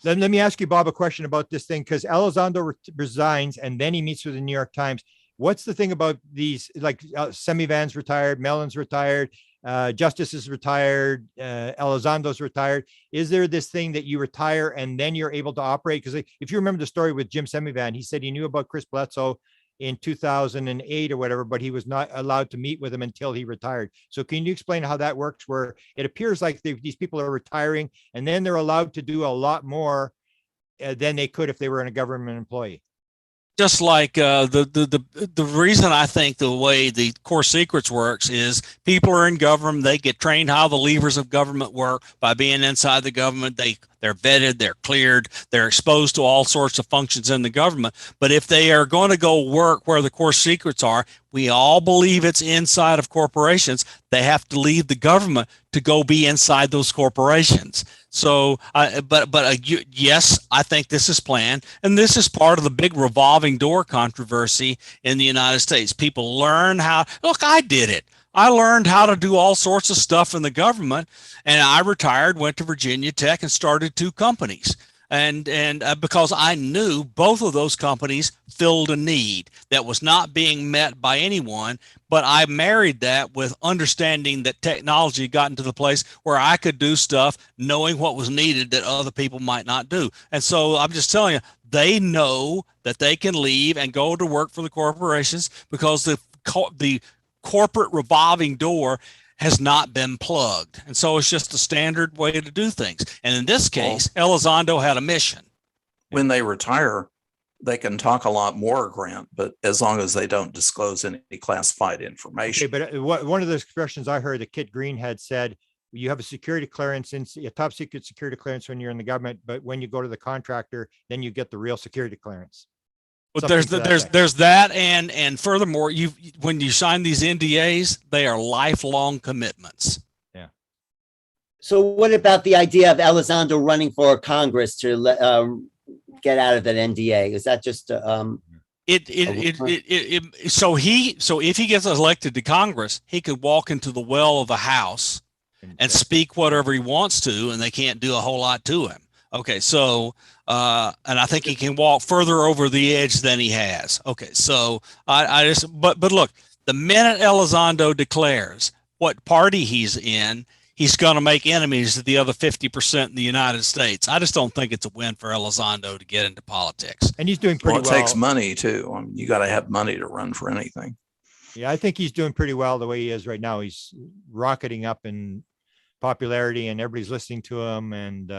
Then let me ask you, Bob, a question about this thing, because Elizondo resigns and then he meets with the New York Times. What's the thing about these, like Semivan's retired, Mellon's retired, Justice is retired, Elizondo's retired. Is there this thing that you retire and then you're able to operate? Because if you remember the story with Jim Semivan, he said he knew about Chris Bledsoe in 2008 or whatever, but he was not allowed to meet with him until he retired. So can you explain how that works, where it appears like these people are retiring and then they're allowed to do a lot more than they could if they were a government employee? Just like the reason I think the way the core secrets works is people are in government, they get trained how the levers of government work by being inside the government. They're vetted, they're cleared, they're exposed to all sorts of functions in the government. But if they are going to go work where the core secrets are, we all believe it's inside of corporations. They have to leave the government to go be inside those corporations. So, yes, I think this is planned. And this is part of the big revolving door controversy in the United States. People learn how, look, I did it. I learned how to do all sorts of stuff in the government, and I retired, went to Virginia Tech and started 2 companies. and because I knew both of those companies filled a need that was not being met by anyone, but I married that with understanding that technology had gotten to the place where I could do stuff knowing what was needed that other people might not do. And so I'm just telling you, they know that they can leave and go to work for the corporations because the corporate revolving door has not been plugged. And so it's just a standard way to do things. And in this case, Elizondo had a mission. When they retire, they can talk a lot more, Grant, but as long as they don't disclose any classified information. Okay, but one of the expressions I heard that Kit Green had said, you have a security clearance, a top secret security clearance when you're in the government, but when you go to the contractor, then you get the real security clearance. But there's that, and furthermore, when you sign these NDAs, they are lifelong commitments. Yeah. So what about the idea of Elizondo running for Congress to get out of that NDA? Is that just so if he gets elected to Congress, he could walk into the well of the House and speak whatever he wants to, and they can't do a whole lot to him. Okay, so and I think he can walk further over the edge than he has. Okay, so but look, the minute Elizondo declares what party he's in, he's going to make enemies to the other 50% in the United States. I just don't think it's a win for Elizondo to get into politics. And he's doing pretty well. It takes money too. I mean, you got to have money to run for anything. Yeah, I think he's doing pretty well the way he is right now. He's rocketing up in popularity, and everybody's listening to him, and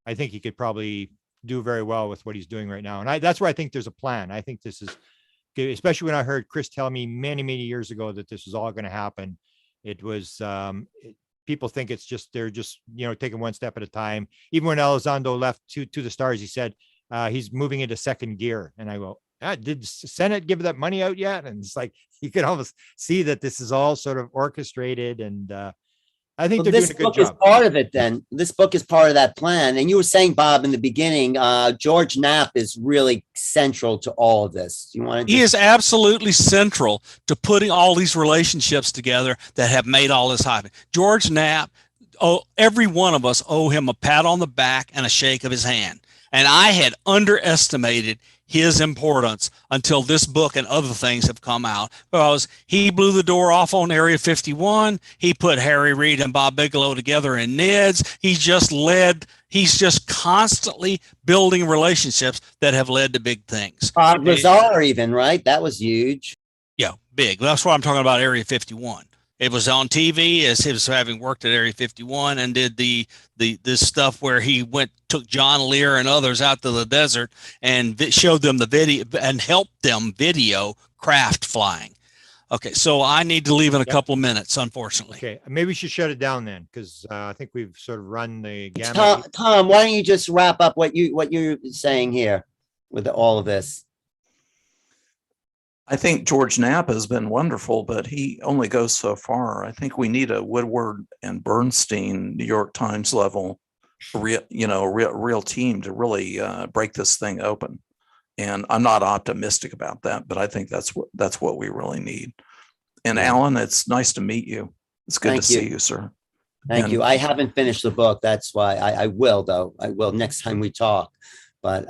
I think he could probably do very well with what he's doing right now. And that's where I think there's a plan. I think this is, especially when I heard Chris tell me many, many years ago that this was all going to happen. It was, people think it's just, they're just, taking one step at a time. Even when Elizondo left to the stars, he said he's moving into second gear. And I go, did the Senate give that money out yet? And it's like, you could almost see that this is all sort of orchestrated, and I think they're doing a good job. This book is part of it then. This book is part of that plan. And you were saying, Bob, in the beginning, George Knapp is really central to all of this. Do you want to? He is absolutely central to putting all these relationships together that have made all this happen. George Knapp, every one of us owe him a pat on the back and a shake of his hand. And I had underestimated his importance until this book and other things have come out, because he blew the door off on Area 51. He put Harry Reid and Bob Bigelow together in NIDS. He's just constantly building relationships that have led to big things. Lazar even, right? That was huge. Yeah, big. That's what I'm talking about, Area 51. It was on TV as he was having worked at Area 51 and did this stuff where he took John Lear and others out to the desert and showed them the video and helped them video craft flying. Okay, so I need to leave in a couple of minutes, unfortunately. Okay, maybe we should shut it down then, because I think we've sort of run the gamut. Tom, why don't you just wrap up what you're saying here with all of this? I think George Knapp has been wonderful, but he only goes so far. I think we need a Woodward and Bernstein, New York Times level, real team to really break this thing open. And I'm not optimistic about that, but I think that's what we really need. And Alan, it's nice to meet you. It's good to see you, sir. Thank you. I haven't finished the book. That's why I will, though. I will next time we talk. But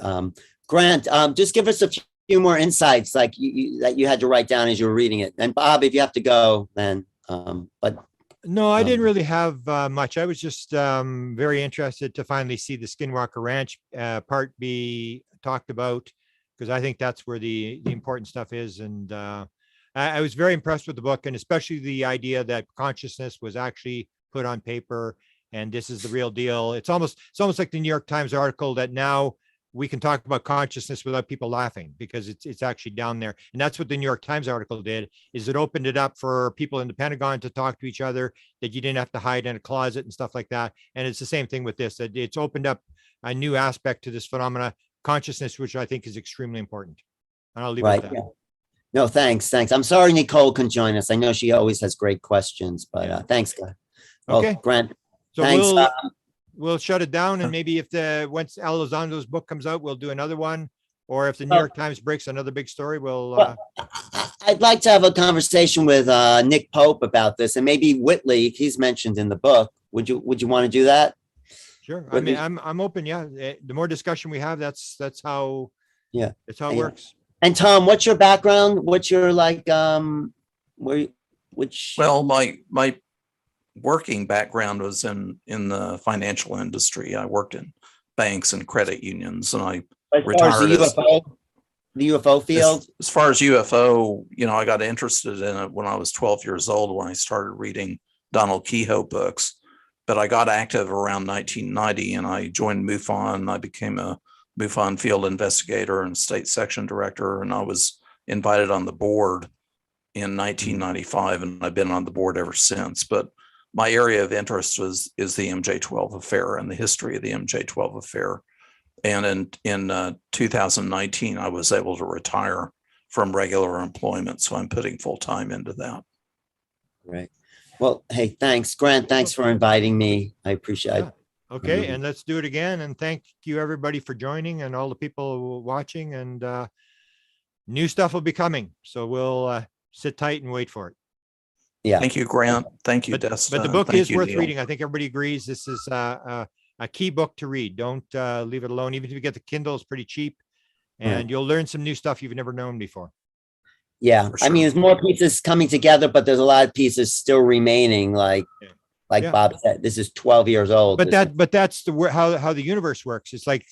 Grant, just give us a few more insights that you had to write down as you were reading it. And Bob, if you have to go, then no, I didn't really have much. I was just very interested to finally see the Skinwalker Ranch part be talked about, because I think that's where the important stuff is. And I was very impressed with the book, and especially the idea that consciousness was actually put on paper and this is the real deal. It's almost like the New York Times article that now we can talk about consciousness without people laughing, because it's actually down there. And that's what the New York Times article did, is it opened it up for people in the Pentagon to talk to each other, that you didn't have to hide in a closet and stuff like that. And it's the same thing with this, that it's opened up a new aspect to this phenomena, consciousness, which I think is extremely important. And I'll leave it at that. Yeah. No, thanks. I'm sorry Nicole can join us. I know she always has great questions, but thanks, guys. Okay. Grant, so thanks. We'll shut it down, and maybe once Elizondo's book comes out, we'll do another one. Or if the New York Times breaks another big story, I'd like to have a conversation with Nick Pope about this, and maybe Whitley. He's mentioned in the book. Would you want to do that? Sure. I But mean, it- I'm open. Yeah. The more discussion we have, that's how Yeah. that's how it Yeah. works. And Tom, what's your background? What's your like where which Well, my working background was in the financial industry. I worked in banks and credit unions, and I as far as retired the UFO field? as far as UFO, I got interested in it when I was 12 years old when I started reading Donald Kehoe books. But I got active around 1990 and I joined MUFON. I became a MUFON field investigator and state section director. And I was invited on the board in 1995, and I've been on the board ever since. But my area of interest is the MJ-12 affair and the history of the MJ-12 affair. And in 2019, I was able to retire from regular employment. So I'm putting full time into that. Right. Well, hey, thanks, Grant. Thanks for inviting me. I appreciate it. Okay. And let's do it again. And thank you everybody for joining and all the people watching, and new stuff will be coming. So we'll sit tight and wait for it. Yeah. Thank you, Grant. Thank you, But Destin. the book Thank is you, worth Neil. reading. I think everybody agrees. This is a key book to read. Don't leave it alone. Even if you get the Kindle, it's pretty cheap, and Right. you'll learn some new stuff you've never known before. Yeah. For I mean, sure. there's more pieces coming together, but there's a lot of pieces still remaining. Like Yeah. Bob said, this is 12 years old. But This is- that's the how the universe works. It's like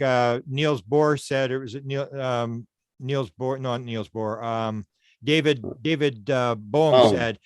Niels Bohr said. It was Niels Bohr, not Niels Bohr. David Bohm Oh. said,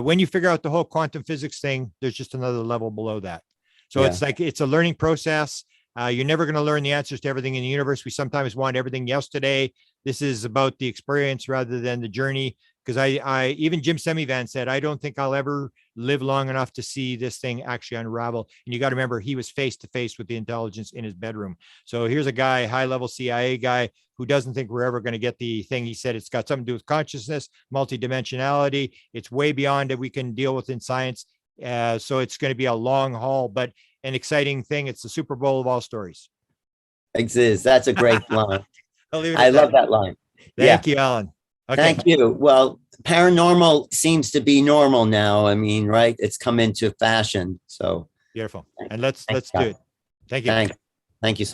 when you figure out the whole quantum physics thing, there's just another level below that. So Yeah. it's like it's a learning process. You're never going to learn the answers to everything in the universe. We sometimes want everything yesterday. This is about the experience rather than the journey. Because I even Jim Semivan said, I don't think I'll ever live long enough to see this thing actually unravel. And you got to remember, he was face to face with the intelligence in his bedroom. So here's a guy, high level CIA guy, who doesn't think we're ever going to get the thing. He said it's got something to do with consciousness, multidimensionality. It's way beyond that we can deal with in science. So it's going to be a long haul, but an exciting thing. It's the Super Bowl of all stories. exists. That's a great line. I'll leave it I at love that line. Thank you, Alan. Okay. Thank you. Well, paranormal seems to be normal now. I mean, right? It's come into fashion. So Beautiful. And let's Thanks, do guys. it. Thank you. thank you so